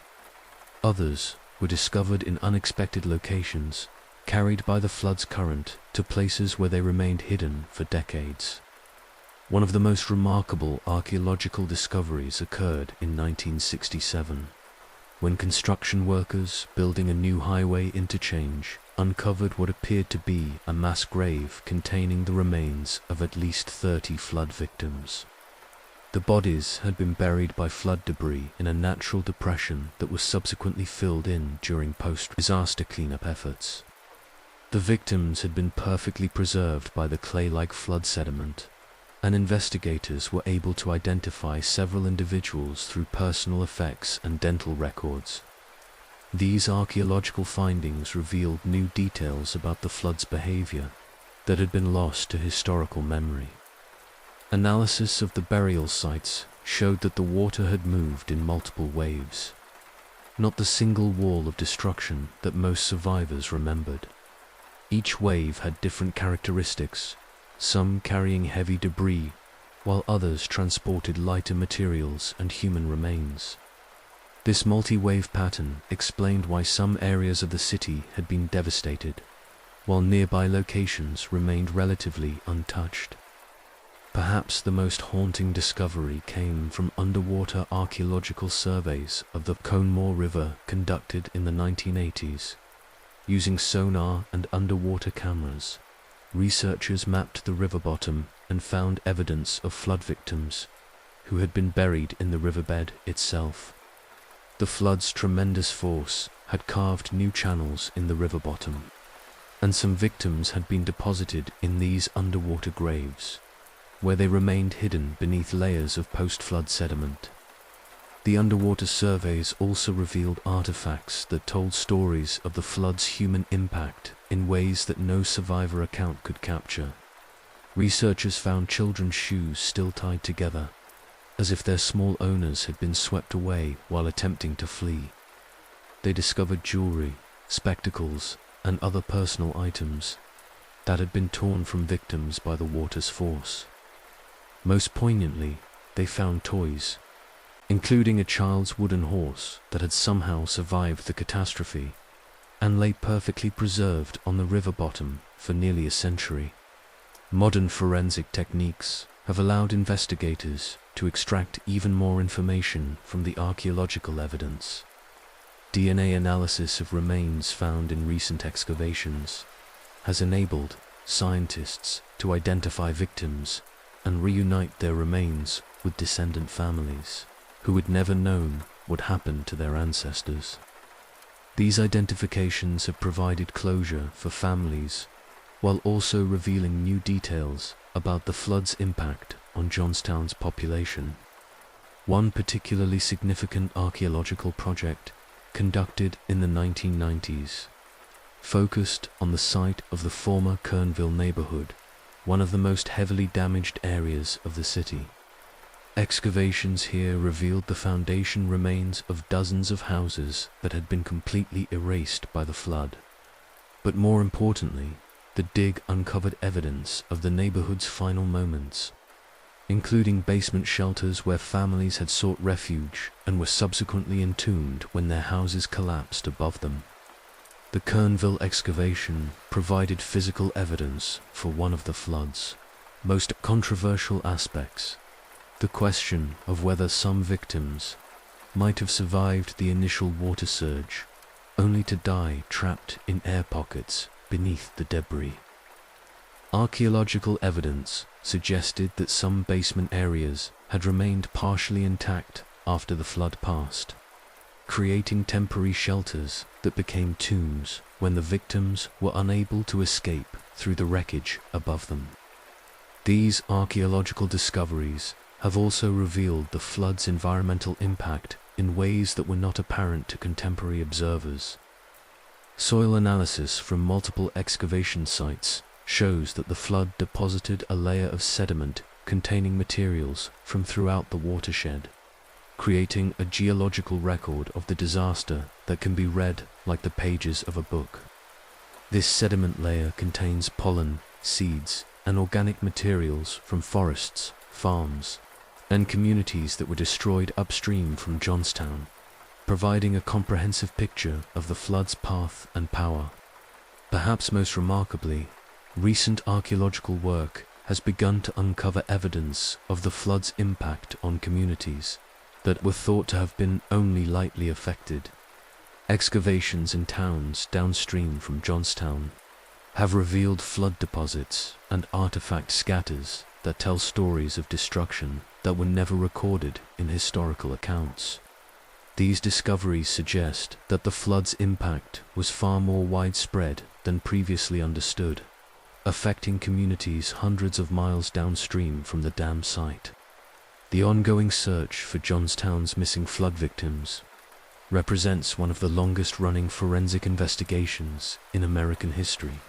Others were discovered in unexpected locations, carried by the flood's current to places where they remained hidden for decades. One of the most remarkable archaeological discoveries occurred in 1967. when construction workers building a new highway interchange uncovered what appeared to be a mass grave containing the remains of at least 30 flood victims. The bodies had been buried by flood debris in a natural depression that was subsequently filled in during post-disaster cleanup efforts. The victims had been perfectly preserved by the clay-like flood sediment, and investigators were able to identify several individuals through personal effects and dental records. These archaeological findings revealed new details about the flood's behavior that had been lost to historical memory. Analysis of the burial sites showed that the water had moved in multiple waves, not the single wall of destruction that most survivors remembered. Each wave had different characteristics, some carrying heavy debris, while others transported lighter materials and human remains. This multi-wave pattern explained why some areas of the city had been devastated, while nearby locations remained relatively untouched. Perhaps the most haunting discovery came from underwater archaeological surveys of the Conemaugh River conducted in the 1980s. Using sonar and underwater cameras, researchers mapped the river bottom and found evidence of flood victims who had been buried in the riverbed itself. The flood's tremendous force had carved new channels in the river bottom, and some victims had been deposited in these underwater graves, where they remained hidden beneath layers of post-flood sediment. The underwater surveys also revealed artifacts that told stories of the flood's human impact in ways that no survivor account could capture. Researchers found children's shoes still tied together, as if their small owners had been swept away while attempting to flee. They discovered jewelry, spectacles, and other personal items that had been torn from victims by the water's force. Most poignantly, they found toys, including a child's wooden horse that had somehow survived the catastrophe and lay perfectly preserved on the river bottom for nearly a century. Modern forensic techniques have allowed investigators to extract even more information from the archaeological evidence. DNA analysis of remains found in recent excavations has enabled scientists to identify victims and reunite their remains with descendant families who had never known what happened to their ancestors. These identifications have provided closure for families while also revealing new details about the flood's impact on Johnstown's population. One particularly significant archaeological project conducted in the 1990s focused on the site of the former Kernville neighborhood, one of the most heavily damaged areas of the city. Excavations here revealed the foundation remains of dozens of houses that had been completely erased by the flood. But more importantly, the dig uncovered evidence of the neighborhood's final moments, including basement shelters where families had sought refuge and were subsequently entombed when their houses collapsed above them. The Kernville excavation provided physical evidence for one of the flood's most controversial aspects, the question of whether some victims might have survived the initial water surge, only to die trapped in air pockets beneath the debris. Archaeological evidence suggested that some basement areas had remained partially intact after the flood passed, creating temporary shelters that became tombs when the victims were unable to escape through the wreckage above them. These archaeological discoveries have also revealed the flood's environmental impact in ways that were not apparent to contemporary observers. Soil analysis from multiple excavation sites shows that the flood deposited a layer of sediment containing materials from throughout the watershed, creating a geological record of the disaster that can be read like the pages of a book. This sediment layer contains pollen, seeds, and organic materials from forests, farms, and communities that were destroyed upstream from Johnstown, providing a comprehensive picture of the flood's path and power. Perhaps most remarkably, recent archaeological work has begun to uncover evidence of the flood's impact on communities, that were thought to have been only lightly affected. Excavations in towns downstream from Johnstown have revealed flood deposits and artifact scatters that tell stories of destruction that were never recorded in historical accounts. These discoveries suggest that the flood's impact was far more widespread than previously understood, affecting communities hundreds of miles downstream from the dam site. The ongoing search for Johnstown's missing flood victims represents one of the longest-running forensic investigations in American history.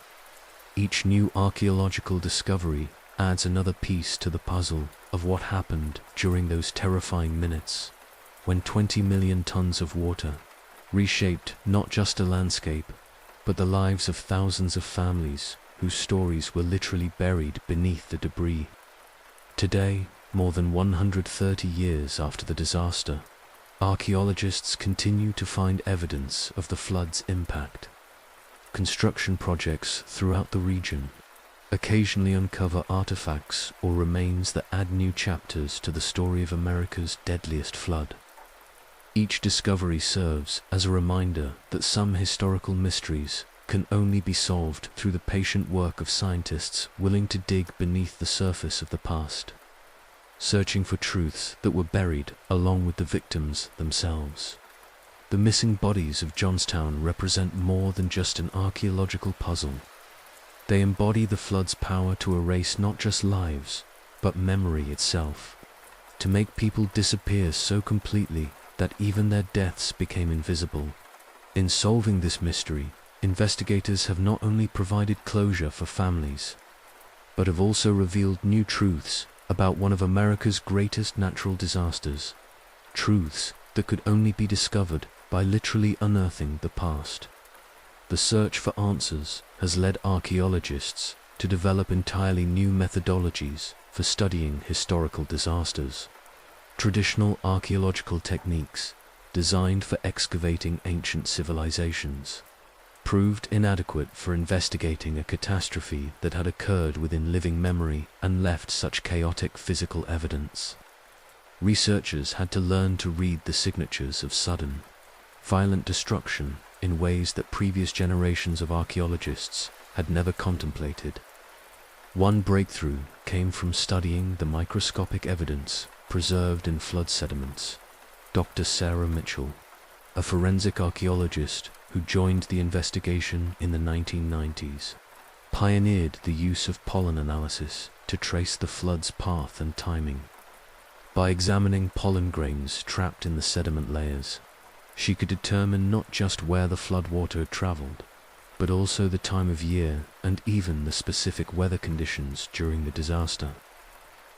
Each new archaeological discovery adds another piece to the puzzle of what happened during those terrifying minutes when 20 million tons of water reshaped not just a landscape, but the lives of thousands of families whose stories were literally buried beneath the debris. Today, more than 130 years after the disaster, archaeologists continue to find evidence of the flood's impact. Construction projects throughout the region occasionally uncover artifacts or remains that add new chapters to the story of America's deadliest flood. Each discovery serves as a reminder that some historical mysteries can only be solved through the patient work of scientists willing to dig beneath the surface of the past, searching for truths that were buried along with the victims themselves. The missing bodies of Johnstown represent more than just an archaeological puzzle. They embody the flood's power to erase not just lives, but memory itself, to make people disappear so completely that even their deaths became invisible. In solving this mystery, investigators have not only provided closure for families, but have also revealed new truths about one of America's greatest natural disasters, truths that could only be discovered by literally unearthing the past. The search for answers has led archaeologists to develop entirely new methodologies for studying historical disasters. Traditional archaeological techniques, designed for excavating ancient civilizations, proved inadequate for investigating a catastrophe that had occurred within living memory and left such chaotic physical evidence. Researchers had to learn to read the signatures of sudden, violent destruction in ways that previous generations of archaeologists had never contemplated. One breakthrough came from studying the microscopic evidence preserved in flood sediments. Dr. Sarah Mitchell, a forensic archaeologist who joined the investigation in the 1990s, pioneered the use of pollen analysis to trace the flood's path and timing. By examining pollen grains trapped in the sediment layers, she could determine not just where the floodwater had traveled, but also the time of year and even the specific weather conditions during the disaster.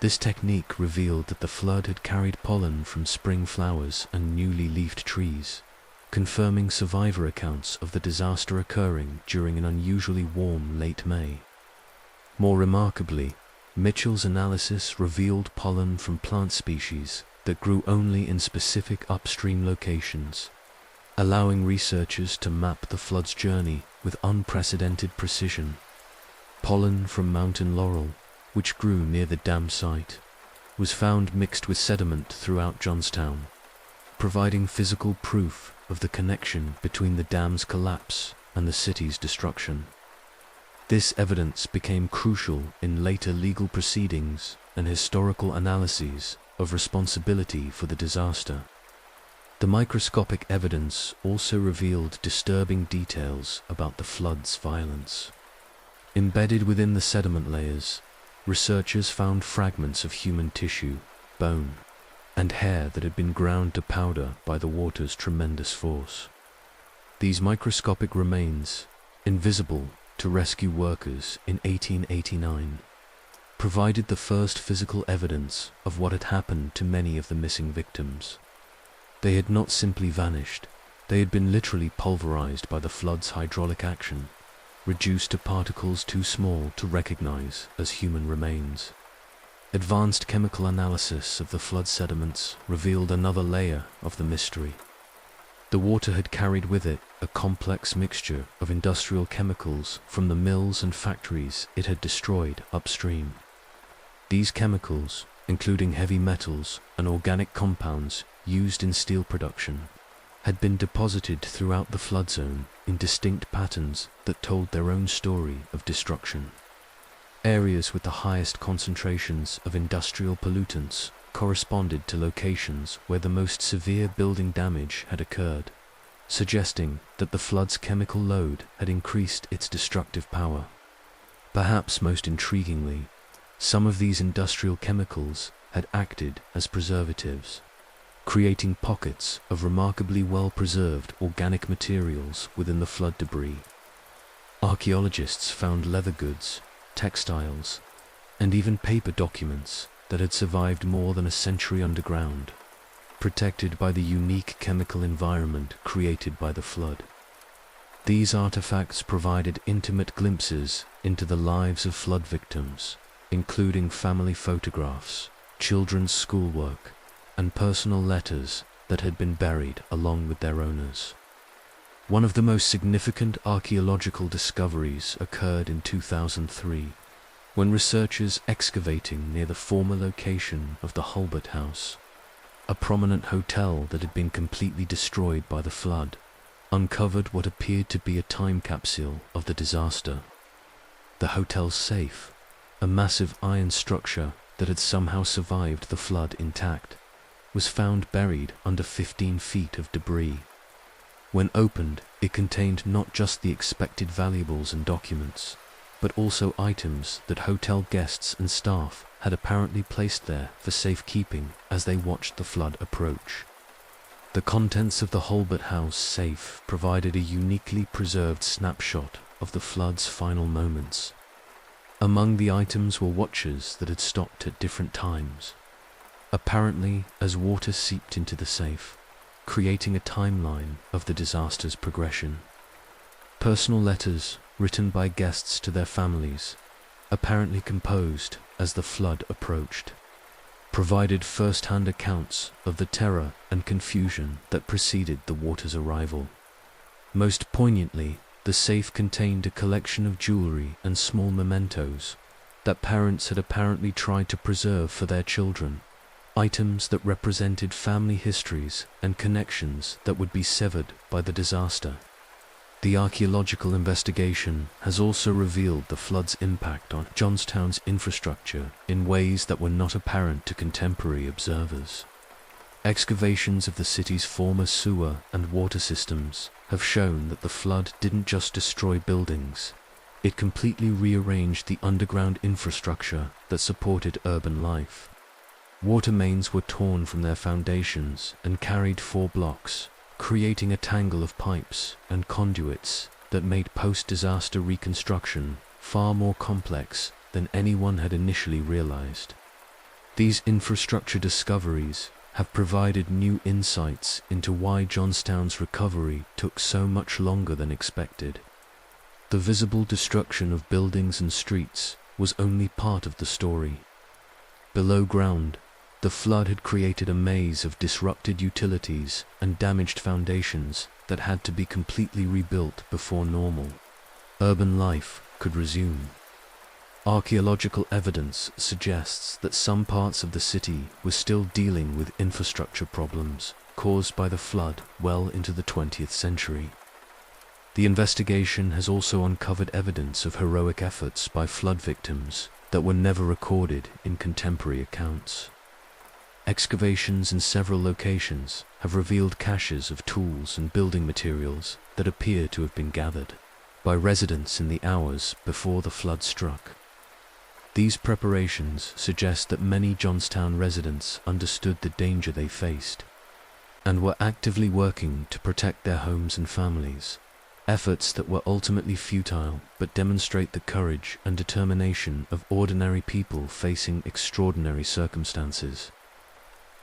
This technique revealed that the flood had carried pollen from spring flowers and newly leafed trees, confirming survivor accounts of the disaster occurring during an unusually warm late May. More remarkably, Mitchell's analysis revealed pollen from plant species that grew only in specific upstream locations, allowing researchers to map the flood's journey with unprecedented precision. Pollen from mountain laurel, which grew near the dam site, was found mixed with sediment throughout Johnstown, providing physical proof of the connection between the dam's collapse and the city's destruction. This evidence became crucial in later legal proceedings and historical analyses of responsibility for the disaster. The microscopic evidence also revealed disturbing details about the flood's violence. Embedded within the sediment layers, researchers found fragments of human tissue, bone, and hair that had been ground to powder by the water's tremendous force. These microscopic remains, invisible to rescue workers in 1889, provided the first physical evidence of what had happened to many of the missing victims. They had not simply vanished, they had been literally pulverized by the flood's hydraulic action, reduced to particles too small to recognize as human remains. Advanced chemical analysis of the flood sediments revealed another layer of the mystery. The water had carried with it a complex mixture of industrial chemicals from the mills and factories it had destroyed upstream. These chemicals, including heavy metals and organic compounds used in steel production, had been deposited throughout the flood zone in distinct patterns that told their own story of destruction. Areas with the highest concentrations of industrial pollutants corresponded to locations where the most severe building damage had occurred, suggesting that the flood's chemical load had increased its destructive power. Perhaps most intriguingly, some of these industrial chemicals had acted as preservatives, creating pockets of remarkably well-preserved organic materials within the flood debris. Archaeologists found leather goods, textiles, and even paper documents that had survived more than a century underground, protected by the unique chemical environment created by the flood. These artifacts provided intimate glimpses into the lives of flood victims, including family photographs, children's schoolwork, and personal letters that had been buried along with their owners. One of the most significant archaeological discoveries occurred in 2003, when researchers excavating near the former location of the Hulbert House, a prominent hotel that had been completely destroyed by the flood, uncovered what appeared to be a time capsule of the disaster. The hotel's safe, a massive iron structure that had somehow survived the flood intact, was found buried under 15 feet of debris. When opened, it contained not just the expected valuables and documents, but also items that hotel guests and staff had apparently placed there for safekeeping as they watched the flood approach. The contents of the Hulbert House safe provided a uniquely preserved snapshot of the flood's final moments. Among the items were watches that had stopped at different times, apparently as water seeped into the safe, creating a timeline of the disaster's progression. Personal letters written by guests to their families, apparently composed as the flood approached, provided first-hand accounts of the terror and confusion that preceded the water's arrival. Most poignantly, the safe contained a collection of jewelry and small mementos that parents had apparently tried to preserve for their children, items that represented family histories and connections that would be severed by the disaster. The archaeological investigation has also revealed the flood's impact on Johnstown's infrastructure in ways that were not apparent to contemporary observers. Excavations of the city's former sewer and water systems have shown that the flood didn't just destroy buildings, it completely rearranged the underground infrastructure that supported urban life. Water mains were torn from their foundations and carried 4 blocks, creating a tangle of pipes and conduits that made post-disaster reconstruction far more complex than anyone had initially realized. These infrastructure discoveries have provided new insights into why Johnstown's recovery took so much longer than expected. The visible destruction of buildings and streets was only part of the story. Below ground, the flood had created a maze of disrupted utilities and damaged foundations that had to be completely rebuilt before normal urban life could resume. Archaeological evidence suggests that some parts of the city were still dealing with infrastructure problems caused by the flood well into the 20th century. The investigation has also uncovered evidence of heroic efforts by flood victims that were never recorded in contemporary accounts. Excavations in several locations have revealed caches of tools and building materials that appear to have been gathered by residents in the hours before the flood struck. These preparations suggest that many Johnstown residents understood the danger they faced and were actively working to protect their homes and families, efforts that were ultimately futile but demonstrate the courage and determination of ordinary people facing extraordinary circumstances.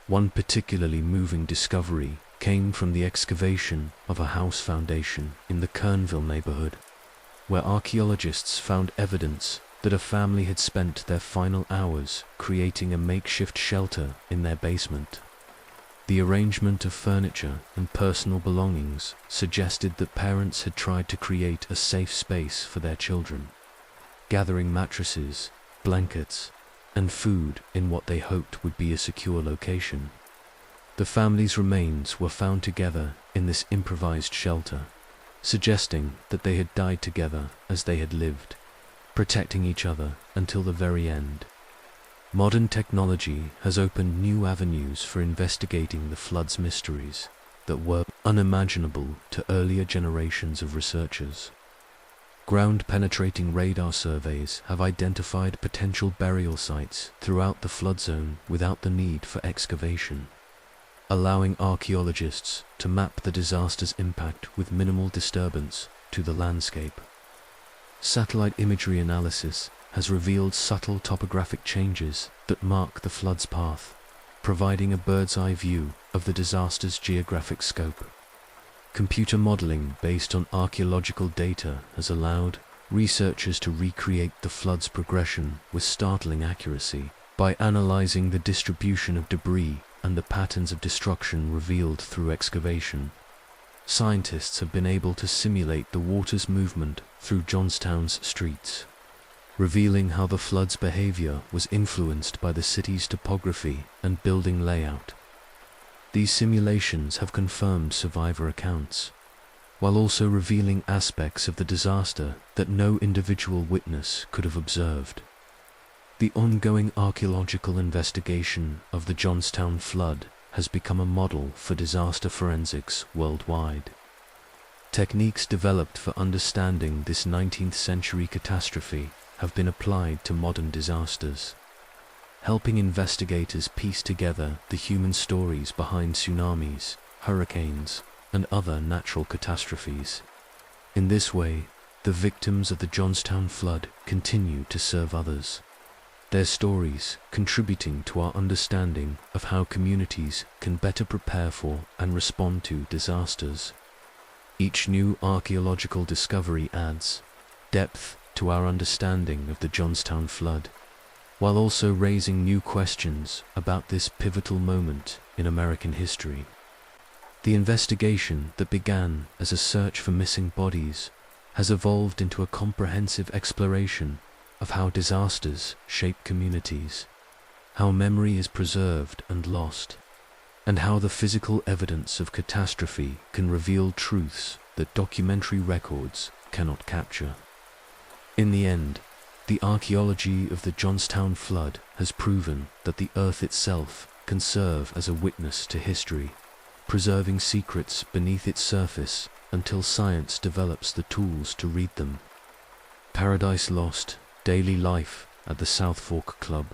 One particularly moving discovery came from the excavation of a house foundation in the Kernville neighborhood, where archaeologists found evidence that a family had spent their final hours creating a makeshift shelter in their basement. The arrangement of furniture and personal belongings suggested that parents had tried to create a safe space for their children, gathering mattresses, blankets, and food in what they hoped would be a secure location. The family's remains were found together in this improvised shelter, suggesting that they had died together as they had lived, protecting each other until the very end. Modern technology has opened new avenues for investigating the flood's mysteries that were unimaginable to earlier generations of researchers. Ground-penetrating radar surveys have identified potential burial sites throughout the flood zone without the need for excavation, allowing archaeologists to map the disaster's impact with minimal disturbance to the landscape. Satellite imagery analysis has revealed subtle topographic changes that mark the flood's path, providing a bird's-eye view of the disaster's geographic scope. Computer modeling based on archaeological data has allowed researchers to recreate the flood's progression with startling accuracy by analyzing the distribution of debris and the patterns of destruction revealed through excavation. Scientists have been able to simulate the water's movement through Johnstown's streets, revealing how the flood's behavior was influenced by the city's topography and building layout. These simulations have confirmed survivor accounts, while also revealing aspects of the disaster that no individual witness could have observed. The ongoing archaeological investigation of the Johnstown Flood has become a model for disaster forensics worldwide. Techniques developed for understanding this 19th-century catastrophe have been applied to modern disasters, helping investigators piece together the human stories behind tsunamis, hurricanes, and other natural catastrophes. In this way, the victims of the Johnstown Flood continue to serve others, their stories contributing to our understanding of how communities can better prepare for and respond to disasters. Each new archaeological discovery adds depth to our understanding of the Johnstown Flood, while also raising new questions about this pivotal moment in American history. The investigation that began as a search for missing bodies has evolved into a comprehensive exploration of how disasters shape communities, how memory is preserved and lost, and how the physical evidence of catastrophe can reveal truths that documentary records cannot capture. In the end, the archaeology of the Johnstown Flood has proven that the Earth itself can serve as a witness to history, preserving secrets beneath its surface until science develops the tools to read them. Paradise Lost: Daily Life at the South Fork Club.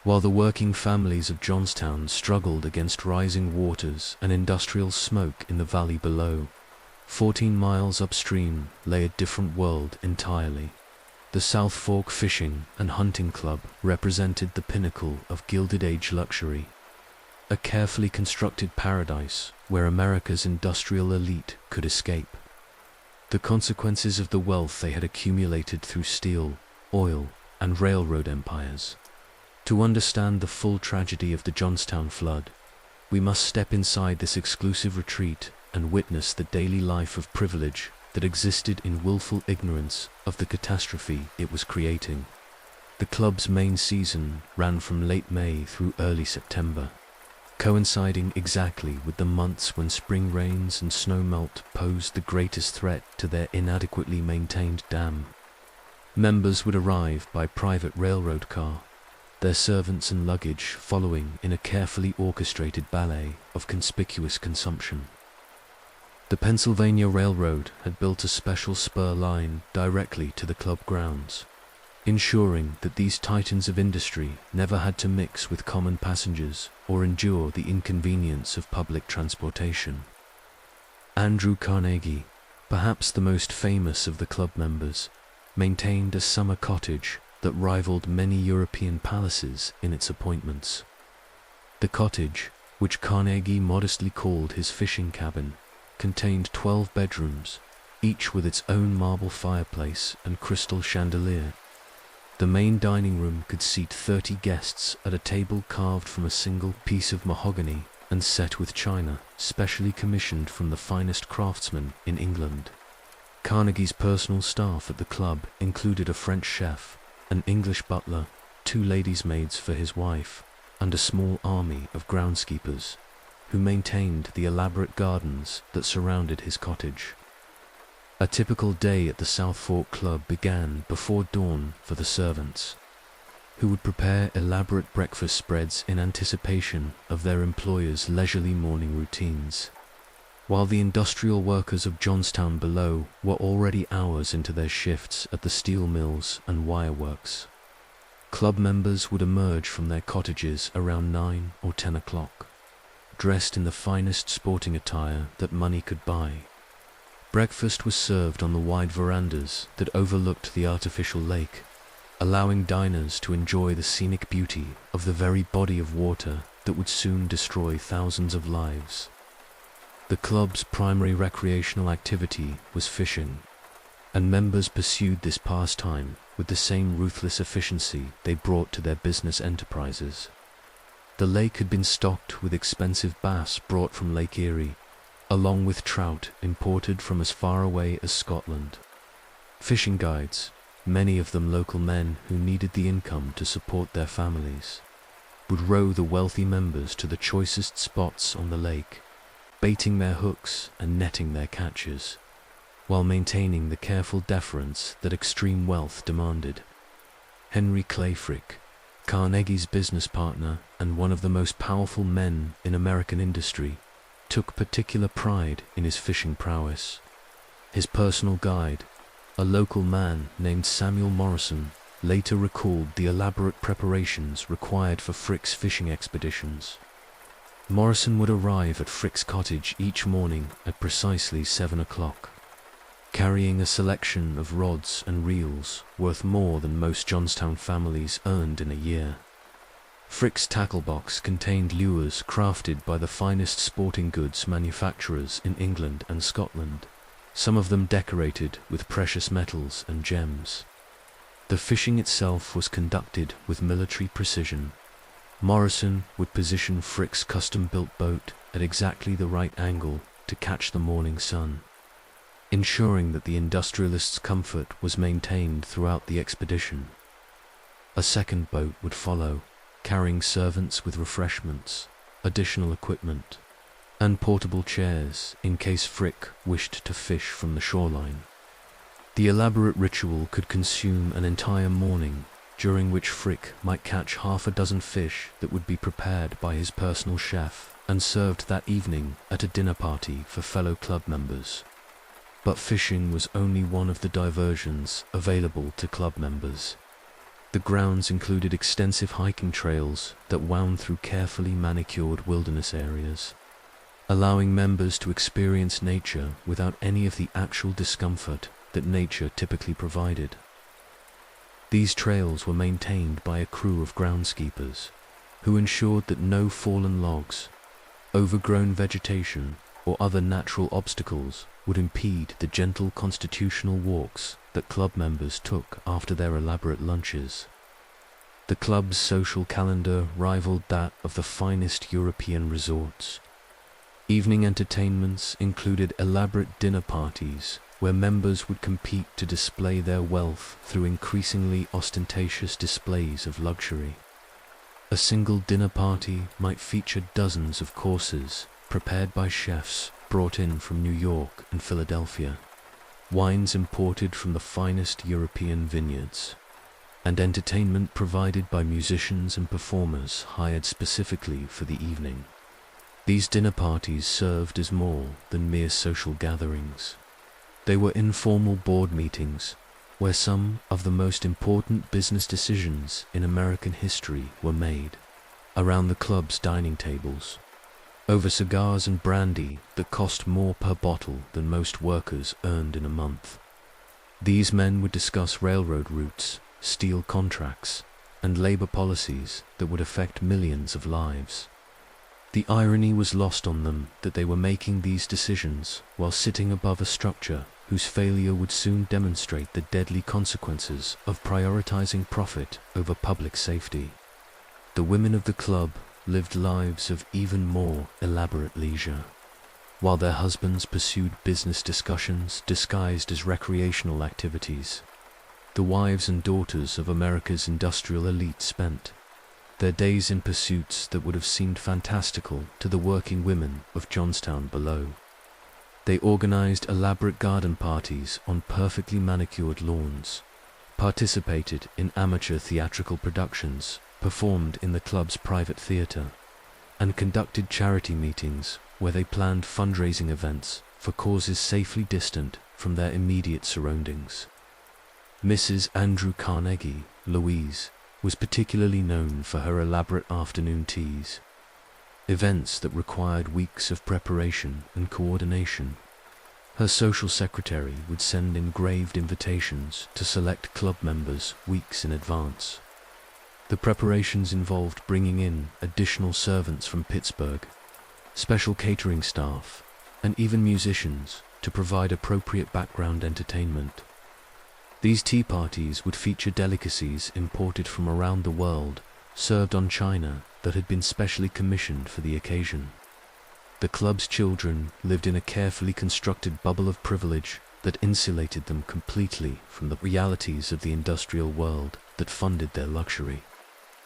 While the working families of Johnstown struggled against rising waters and industrial smoke in the valley below, 14 miles upstream lay a different world entirely. The South Fork Fishing and Hunting Club represented the pinnacle of Gilded Age luxury, a carefully constructed paradise where America's industrial elite could escape the consequences of the wealth they had accumulated through steel, oil, and railroad empires. To understand the full tragedy of the Johnstown Flood, we must step inside this exclusive retreat and witness the daily life of privilege that existed in willful ignorance of the catastrophe it was creating. The club's main season ran from late May through early September, coinciding exactly with the months when spring rains and snow melt posed the greatest threat to their inadequately maintained dam. Members would arrive by private railroad car, their servants and luggage following in a carefully orchestrated ballet of conspicuous consumption. The Pennsylvania Railroad had built a special spur line directly to the club grounds, ensuring that these titans of industry never had to mix with common passengers or endure the inconvenience of public transportation. Andrew Carnegie, perhaps the most famous of the club members, maintained a summer cottage that rivaled many European palaces in its appointments. The cottage, which Carnegie modestly called his fishing cabin, contained 12 bedrooms, each with its own marble fireplace and crystal chandelier. The main dining room could seat 30 guests at a table carved from a single piece of mahogany and set with china, specially commissioned from the finest craftsmen in England. Carnegie's personal staff at the club included a French chef, an English butler, 2 ladies' maids for his wife, and a small army of groundskeepers, who maintained the elaborate gardens that surrounded his cottage. A typical day at the South Fork Club began before dawn for the servants, who would prepare elaborate breakfast spreads in anticipation of their employers' leisurely morning routines, while the industrial workers of Johnstown below were already hours into their shifts at the steel mills and wireworks. Club members would emerge from their cottages around 9 or 10 o'clock, dressed in the finest sporting attire that money could buy. Breakfast was served on the wide verandas that overlooked the artificial lake, allowing diners to enjoy the scenic beauty of the very body of water that would soon destroy thousands of lives. The club's primary recreational activity was fishing, and members pursued this pastime with the same ruthless efficiency they brought to their business enterprises. The lake had been stocked with expensive bass brought from Lake Erie, along with trout imported from as far away as Scotland. Fishing guides, many of them local men who needed the income to support their families, would row the wealthy members to the choicest spots on the lake, baiting their hooks and netting their catches, while maintaining the careful deference that extreme wealth demanded. Henry Clay Frick, Carnegie's business partner and one of the most powerful men in American industry, took particular pride in his fishing prowess. His personal guide, a local man named Samuel Morrison, later recalled the elaborate preparations required for Frick's fishing expeditions. Morrison would arrive at Frick's cottage each morning at precisely 7 o'clock, carrying a selection of rods and reels worth more than most Johnstown families earned in a year. Frick's tackle box contained lures crafted by the finest sporting goods manufacturers in England and Scotland, some of them decorated with precious metals and gems. The fishing itself was conducted with military precision. Morrison would position Frick's custom-built boat at exactly the right angle to catch the morning sun, ensuring that the industrialist's comfort was maintained throughout the expedition. A second boat would follow, carrying servants with refreshments, additional equipment, and portable chairs in case Frick wished to fish from the shoreline. The elaborate ritual could consume an entire morning, during which Frick might catch half a dozen fish that would be prepared by his personal chef and served that evening at a dinner party for fellow club members. But fishing was only one of the diversions available to club members. The grounds included extensive hiking trails that wound through carefully manicured wilderness areas, allowing members to experience nature without any of the actual discomfort that nature typically provided. These trails were maintained by a crew of groundskeepers, who ensured that no fallen logs, overgrown vegetation, or other natural obstacles would impede the gentle constitutional walks that club members took after their elaborate lunches. The club's social calendar rivaled that of the finest European resorts. Evening entertainments included elaborate dinner parties where members would compete to display their wealth through increasingly ostentatious displays of luxury. A single dinner party might feature dozens of courses prepared by chefs brought in from New York and Philadelphia, wines imported from the finest European vineyards, and entertainment provided by musicians and performers hired specifically for the evening. These dinner parties served as more than mere social gatherings. They were informal board meetings where some of the most important business decisions in American history were made, around the club's dining tables, over cigars and brandy that cost more per bottle than most workers earned in a month. These men would discuss railroad routes, steel contracts, and labor policies that would affect millions of lives. The irony was lost on them that they were making these decisions while sitting above a structure whose failure would soon demonstrate the deadly consequences of prioritizing profit over public safety. The women of the club lived lives of even more elaborate leisure, while their husbands pursued business discussions disguised as recreational activities. The wives and daughters of America's industrial elite spent their days in pursuits that would have seemed fantastical to the working women of Johnstown below. They organized elaborate garden parties on perfectly manicured lawns, participated in amateur theatrical productions, performed in the club's private theater, and conducted charity meetings where they planned fundraising events for causes safely distant from their immediate surroundings. Mrs. Andrew Carnegie, Louise, was particularly known for her elaborate afternoon teas, events that required weeks of preparation and coordination. Her social secretary would send engraved invitations to select club members weeks in advance. The preparations involved bringing in additional servants from Pittsburgh, special catering staff, and even musicians to provide appropriate background entertainment. These tea parties would feature delicacies imported from around the world, served on china that had been specially commissioned for the occasion. The club's children lived in a carefully constructed bubble of privilege that insulated them completely from the realities of the industrial world that funded their luxury.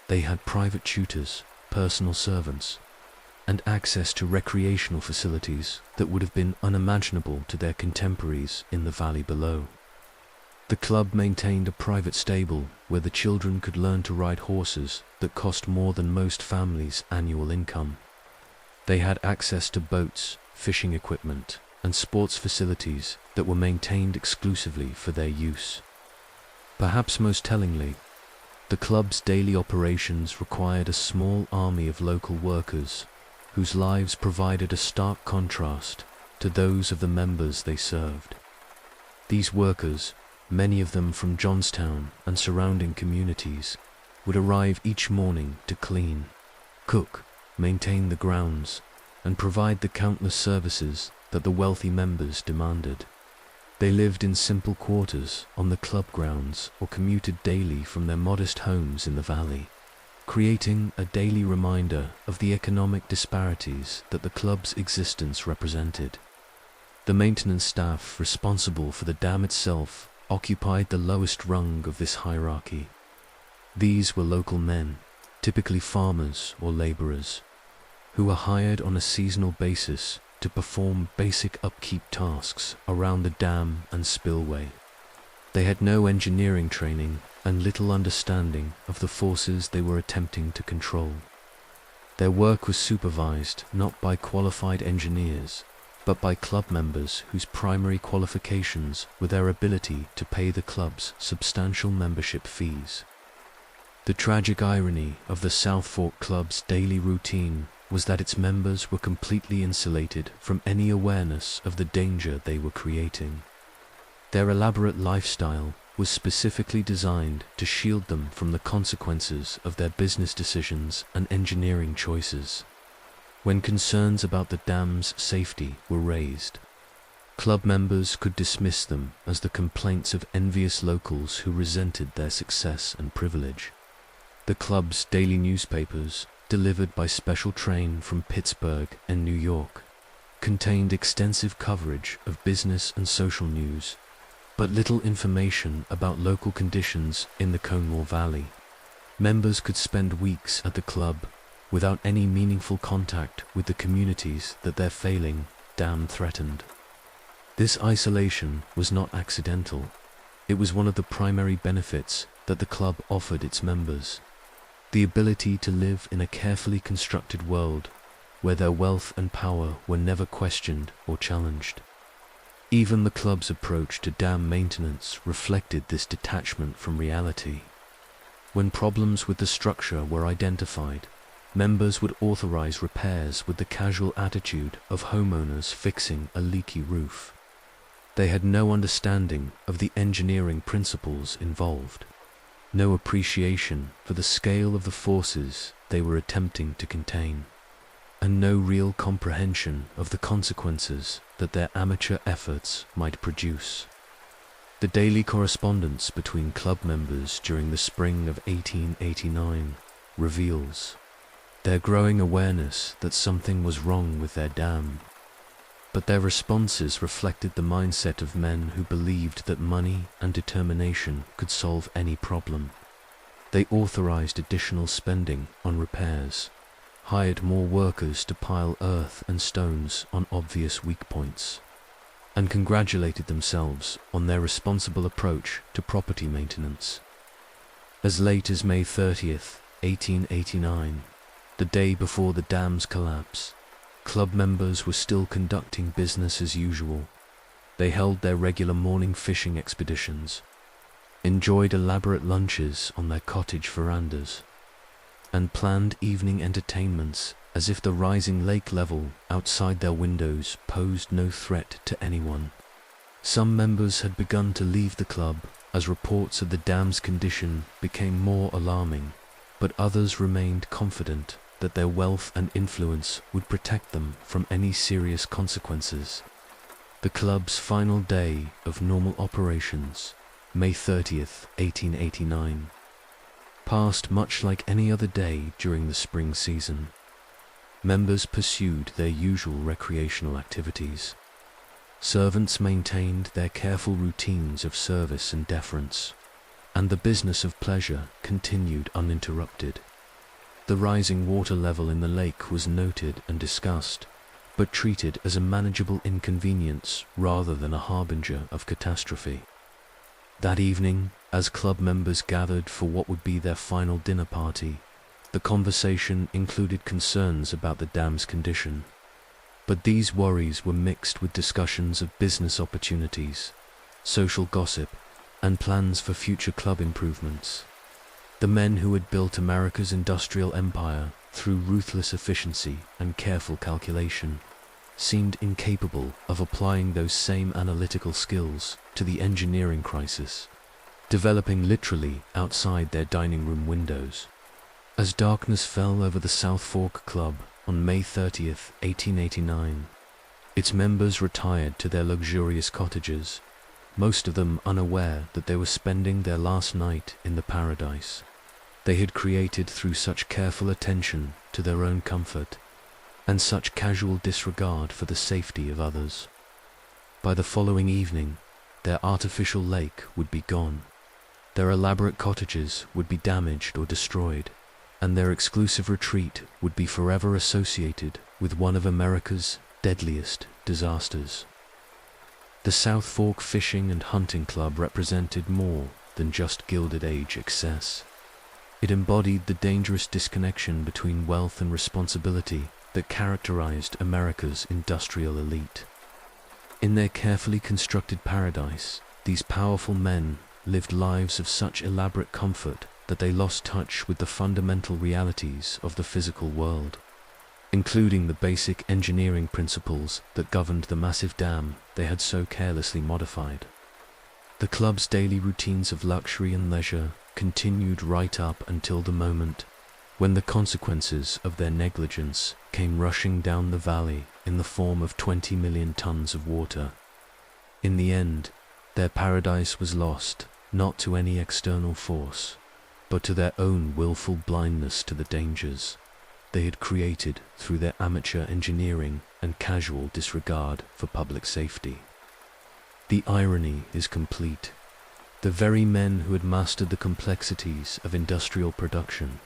They had private tutors, personal servants, and access to recreational facilities that would have been unimaginable to their contemporaries in the valley below. The club maintained a private stable where the children could learn to ride horses that cost more than most families' annual income. They had access to boats, fishing equipment, and sports facilities that were maintained exclusively for their use. Perhaps most tellingly, the club's daily operations required a small army of local workers whose lives provided a stark contrast to those of the members they served. These workers, many of them from Johnstown and surrounding communities, would arrive each morning to clean, cook, maintain the grounds, and provide the countless services that the wealthy members demanded. They lived in simple quarters on the club grounds or commuted daily from their modest homes in the valley, creating a daily reminder of the economic disparities that the club's existence represented. The maintenance staff responsible for the dam itself occupied the lowest rung of this hierarchy. These were local men, typically farmers or laborers, who were hired on a seasonal basis to perform basic upkeep tasks around the dam and spillway. They had no engineering training and little understanding of the forces they were attempting to control. Their work was supervised not by qualified engineers, but by club members whose primary qualifications were their ability to pay the club's substantial membership fees. The tragic irony of the South Fork Club's daily routine was that its members were completely insulated from any awareness of the danger they were creating. Their elaborate lifestyle was specifically designed to shield them from the consequences of their business decisions and engineering choices. When concerns about the dam's safety were raised, club members could dismiss them as the complaints of envious locals who resented their success and privilege. The club's daily newspapers, delivered by special train from Pittsburgh and New York, contained extensive coverage of business and social news, but little information about local conditions in the Conemaugh Valley. Members could spend weeks at the club without any meaningful contact with the communities that their failing dam threatened. This isolation was not accidental. It was one of the primary benefits that the club offered its members: the ability to live in a carefully constructed world where their wealth and power were never questioned or challenged. Even the club's approach to dam maintenance reflected this detachment from reality. When problems with the structure were identified, members would authorize repairs with the casual attitude of homeowners fixing a leaky roof. They had no understanding of the engineering principles involved, no appreciation for the scale of the forces they were attempting to contain, and no real comprehension of the consequences that their amateur efforts might produce. The daily correspondence between club members during the spring of 1889 reveals their growing awareness that something was wrong with their dam, but their responses reflected the mindset of men who believed that money and determination could solve any problem. They authorized additional spending on repairs, hired more workers to pile earth and stones on obvious weak points, and congratulated themselves on their responsible approach to property maintenance. As late as May 30th, 1889, the day before the dam's collapse, club members were still conducting business as usual. They held their regular morning fishing expeditions, enjoyed elaborate lunches on their cottage verandas, and planned evening entertainments as if the rising lake level outside their windows posed no threat to anyone. Some members had begun to leave the club as reports of the dam's condition became more alarming, but others remained confident that their wealth and influence would protect them from any serious consequences. The club's final day of normal operations, May 30th, 1889, passed much like any other day during the spring season. Members pursued their usual recreational activities. Servants maintained their careful routines of service and deference, and the business of pleasure continued uninterrupted. The rising water level in the lake was noted and discussed, but treated as a manageable inconvenience rather than a harbinger of catastrophe. That evening, as club members gathered for what would be their final dinner party, the conversation included concerns about the dam's condition. But these worries were mixed with discussions of business opportunities, social gossip, and plans for future club improvements. The men who had built America's industrial empire through ruthless efficiency and careful calculation seemed incapable of applying those same analytical skills to the engineering crisis, developing literally outside their dining room windows. As darkness fell over the South Fork Club on May 30th, 1889, its members retired to their luxurious cottages, most of them unaware that they were spending their last night in the paradise they had created through such careful attention to their own comfort and such casual disregard for the safety of others. By the following evening, their artificial lake would be gone, their elaborate cottages would be damaged or destroyed, and their exclusive retreat would be forever associated with one of America's deadliest disasters. The South Fork Fishing and Hunting Club represented more than just Gilded Age excess. It embodied the dangerous disconnection between wealth and responsibility that characterized America's industrial elite. In their carefully constructed paradise, these powerful men lived lives of such elaborate comfort that they lost touch with the fundamental realities of the physical world, including the basic engineering principles that governed the massive dam they had so carelessly modified. The club's daily routines of luxury and leisure continued right up until the moment when the consequences of their negligence came rushing down the valley in the form of 20 million tons of water. In the end, their paradise was lost not to any external force, but to their own willful blindness to the dangers they had created through their amateur engineering and casual disregard for public safety. The irony is complete. The very men who had mastered the complexities of industrial production,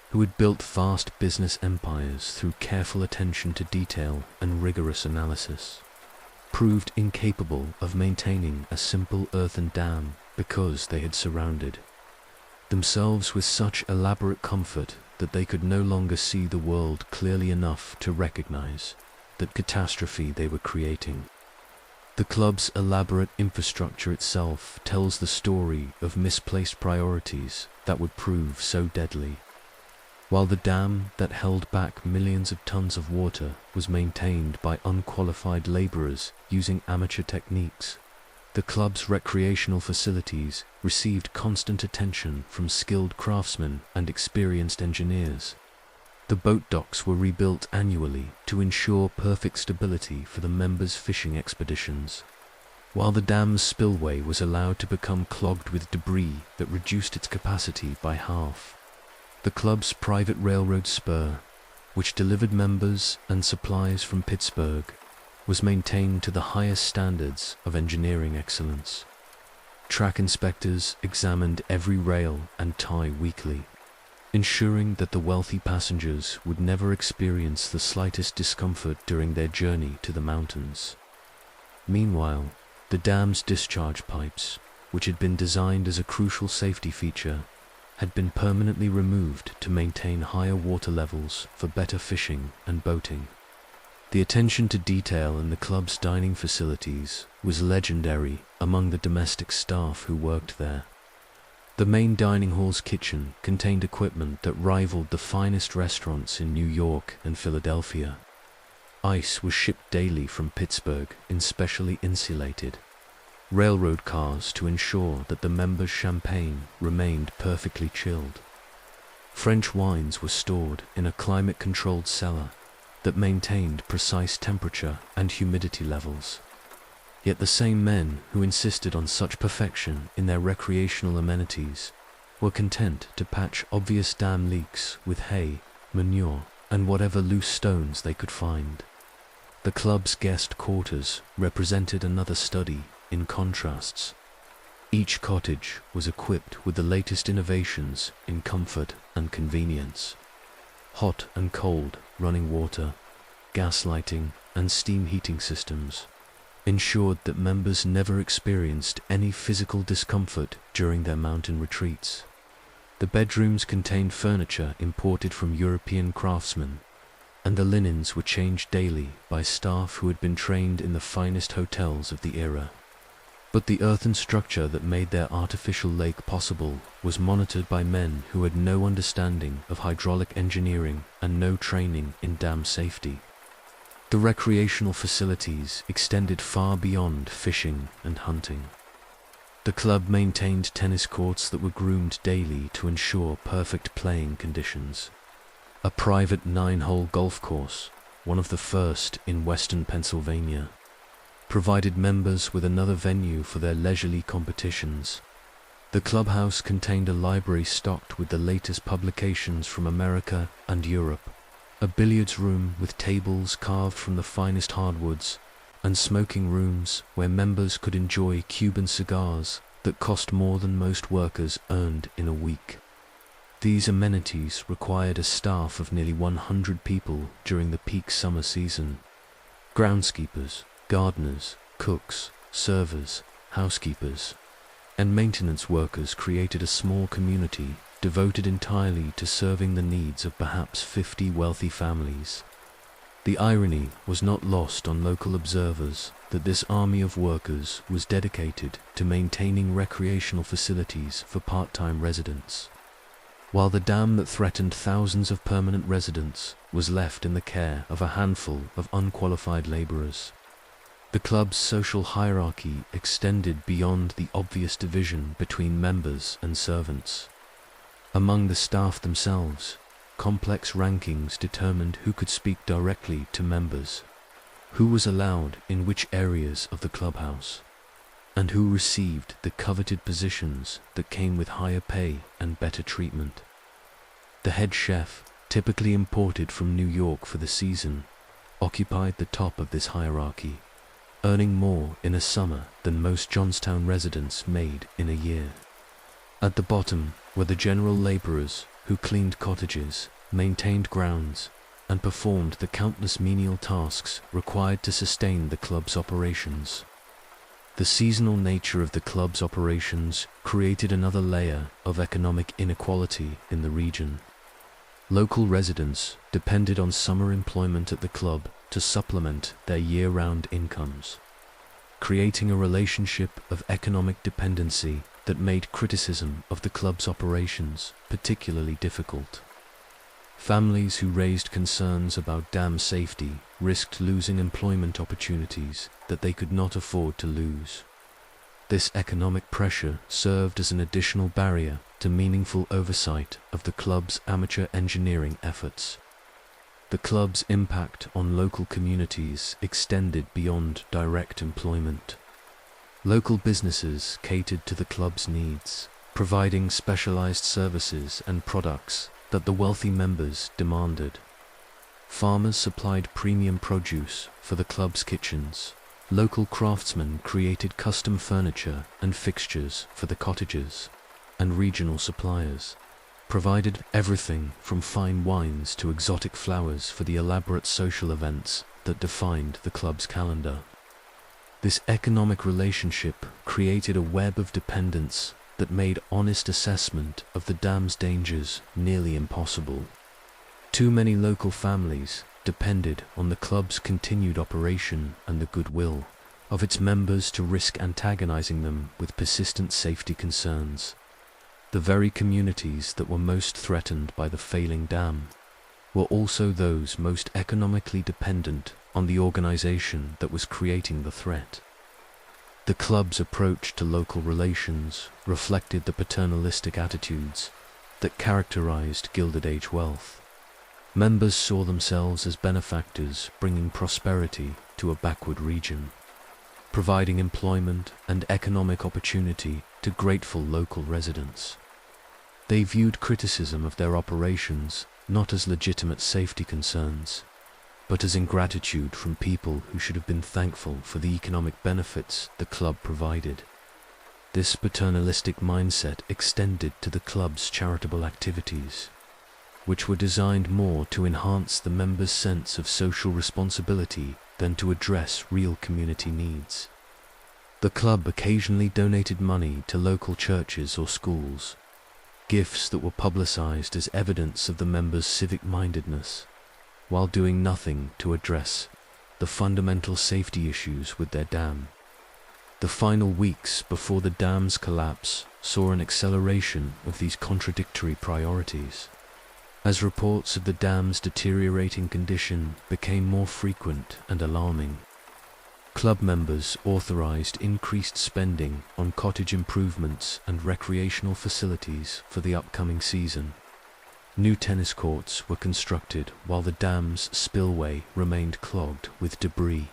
who had built vast business empires through careful attention to detail and rigorous analysis, proved incapable of maintaining a simple earthen dam because they had surrounded themselves with such elaborate comfort that they could no longer see the world clearly enough to recognize the catastrophe they were creating. The club's elaborate infrastructure itself tells the story of misplaced priorities that would prove so deadly. While the dam that held back millions of tons of water was maintained by unqualified laborers using amateur techniques, the club's recreational facilities received constant attention from skilled craftsmen and experienced engineers. The boat docks were rebuilt annually to ensure perfect stability for the members' fishing expeditions, while the dam's spillway was allowed to become clogged with debris that reduced its capacity by half. The club's private railroad spur, which delivered members and supplies from Pittsburgh, was maintained to the highest standards of engineering excellence. Track inspectors examined every rail and tie weekly, ensuring that the wealthy passengers would never experience the slightest discomfort during their journey to the mountains. Meanwhile, the dam's discharge pipes, which had been designed as a crucial safety feature, had been permanently removed to maintain higher water levels for better fishing and boating. The attention to detail in the club's dining facilities was legendary among the domestic staff who worked there. The main dining hall's kitchen contained equipment that rivaled the finest restaurants in New York and Philadelphia. Ice was shipped daily from Pittsburgh in specially insulated railroad cars to ensure that the members' champagne remained perfectly chilled. French wines were stored in a climate-controlled cellar that maintained precise temperature and humidity levels. Yet the same men who insisted on such perfection in their recreational amenities were content to patch obvious dam leaks with hay, manure, and whatever loose stones they could find. The club's guest quarters represented another study in contrasts. Each cottage was equipped with the latest innovations in comfort and convenience. Hot and cold running water, gas lighting, and steam heating systems ensured that members never experienced any physical discomfort during their mountain retreats. The bedrooms contained furniture imported from European craftsmen, and the linens were changed daily by staff who had been trained in the finest hotels of the era. But the earthen structure that made their artificial lake possible was monitored by men who had no understanding of hydraulic engineering and no training in dam safety. The recreational facilities extended far beyond fishing and hunting. The club maintained tennis courts that were groomed daily to ensure perfect playing conditions. A private 9-hole golf course, one of the first in western Pennsylvania, provided members with another venue for their leisurely competitions. The clubhouse contained a library stocked with the latest publications from America and Europe, a billiards room with tables carved from the finest hardwoods, and smoking rooms where members could enjoy Cuban cigars that cost more than most workers earned in a week. These amenities required a staff of nearly 100 people during the peak summer season. Groundskeepers, gardeners, cooks, servers, housekeepers, and maintenance workers created a small community devoted entirely to serving the needs of perhaps 50 wealthy families. The irony was not lost on local observers that this army of workers was dedicated to maintaining recreational facilities for part-time residents, while the dam that threatened thousands of permanent residents was left in the care of a handful of unqualified laborers. The club's social hierarchy extended beyond the obvious division between members and servants. Among the staff themselves, complex rankings determined who could speak directly to members, who was allowed in which areas of the clubhouse, and who received the coveted positions that came with higher pay and better treatment. The head chef, typically imported from New York for the season, occupied the top of this hierarchy, earning more in a summer than most Johnstown residents made in a year. At the bottom were the general laborers who cleaned cottages, maintained grounds, and performed the countless menial tasks required to sustain the club's operations. The seasonal nature of the club's operations created another layer of economic inequality in the region. Local residents depended on summer employment at the club to supplement their year-round incomes, creating a relationship of economic dependency that made criticism of the club's operations particularly difficult. Families who raised concerns about dam safety risked losing employment opportunities that they could not afford to lose. This economic pressure served as an additional barrier to meaningful oversight of the club's amateur engineering efforts. The club's impact on local communities extended beyond direct employment. Local businesses catered to the club's needs, providing specialized services and products that the wealthy members demanded. Farmers supplied premium produce for the club's kitchens, Local craftsmen created custom furniture and fixtures for the cottages, and regional suppliers provided everything from fine wines to exotic flowers for the elaborate social events that defined the club's calendar. This economic relationship created a web of dependence that made honest assessment of the dam's dangers nearly impossible. Too many local families depended on the club's continued operation and the goodwill of its members to risk antagonizing them with persistent safety concerns. The very communities that were most threatened by the failing dam were also those most economically dependent on the organization that was creating the threat. The club's approach to local relations reflected the paternalistic attitudes that characterized Gilded Age wealth. Members saw themselves as benefactors bringing prosperity to a backward region, providing employment and economic opportunity to grateful local residents. They viewed criticism of their operations not as legitimate safety concerns, but as ingratitude from people who should have been thankful for the economic benefits the club provided. This paternalistic mindset extended to the club's charitable activities, which were designed more to enhance the members' sense of social responsibility than to address real community needs. The club occasionally donated money to local churches or schools, gifts that were publicized as evidence of the members' civic-mindedness, while doing nothing to address the fundamental safety issues with their dam. The final weeks before the dam's collapse saw an acceleration of these contradictory priorities, as reports of the dam's deteriorating condition became more frequent and alarming. Club members authorized increased spending on cottage improvements and recreational facilities for the upcoming season. New tennis courts were constructed while the dam's spillway remained clogged with debris.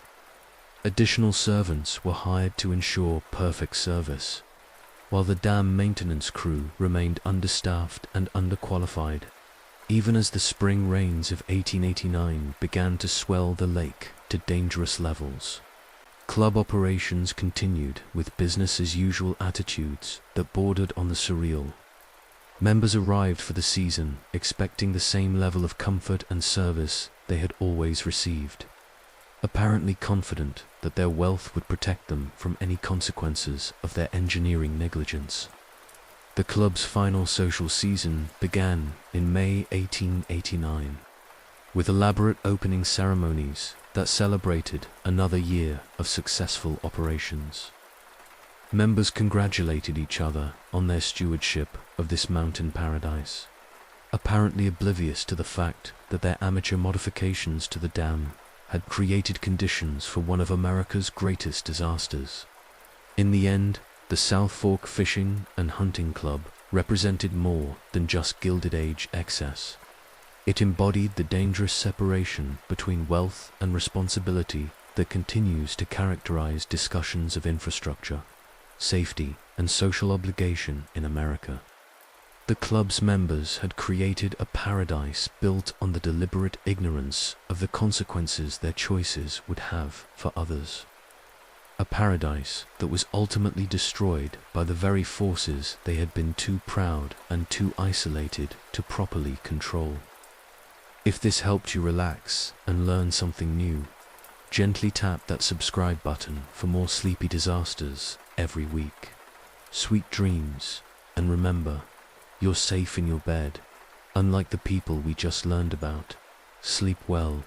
Additional servants were hired to ensure perfect service, while the dam maintenance crew remained understaffed and underqualified. Even as the spring rains of 1889 began to swell the lake to dangerous levels, club operations continued with business-as-usual attitudes that bordered on the surreal. Members arrived for the season expecting the same level of comfort and service they had always received, apparently confident that their wealth would protect them from any consequences of their engineering negligence. The club's final social season began in May 1889, with elaborate opening ceremonies that celebrated another year of successful operations. Members congratulated each other on their stewardship of this mountain paradise, apparently oblivious to the fact that their amateur modifications to the dam had created conditions for one of America's greatest disasters. In the end, the South Fork Fishing and Hunting Club represented more than just Gilded Age excess. It embodied the dangerous separation between wealth and responsibility that continues to characterize discussions of infrastructure, safety, and social obligation in America. The club's members had created a paradise built on the deliberate ignorance of the consequences their choices would have for others. A paradise that was ultimately destroyed by the very forces they had been too proud and too isolated to properly control. If this helped you relax and learn something new, gently tap that subscribe button for more sleepy disasters every week. Sweet dreams, and remember, you're safe in your bed. Unlike the people we just learned about, sleep well.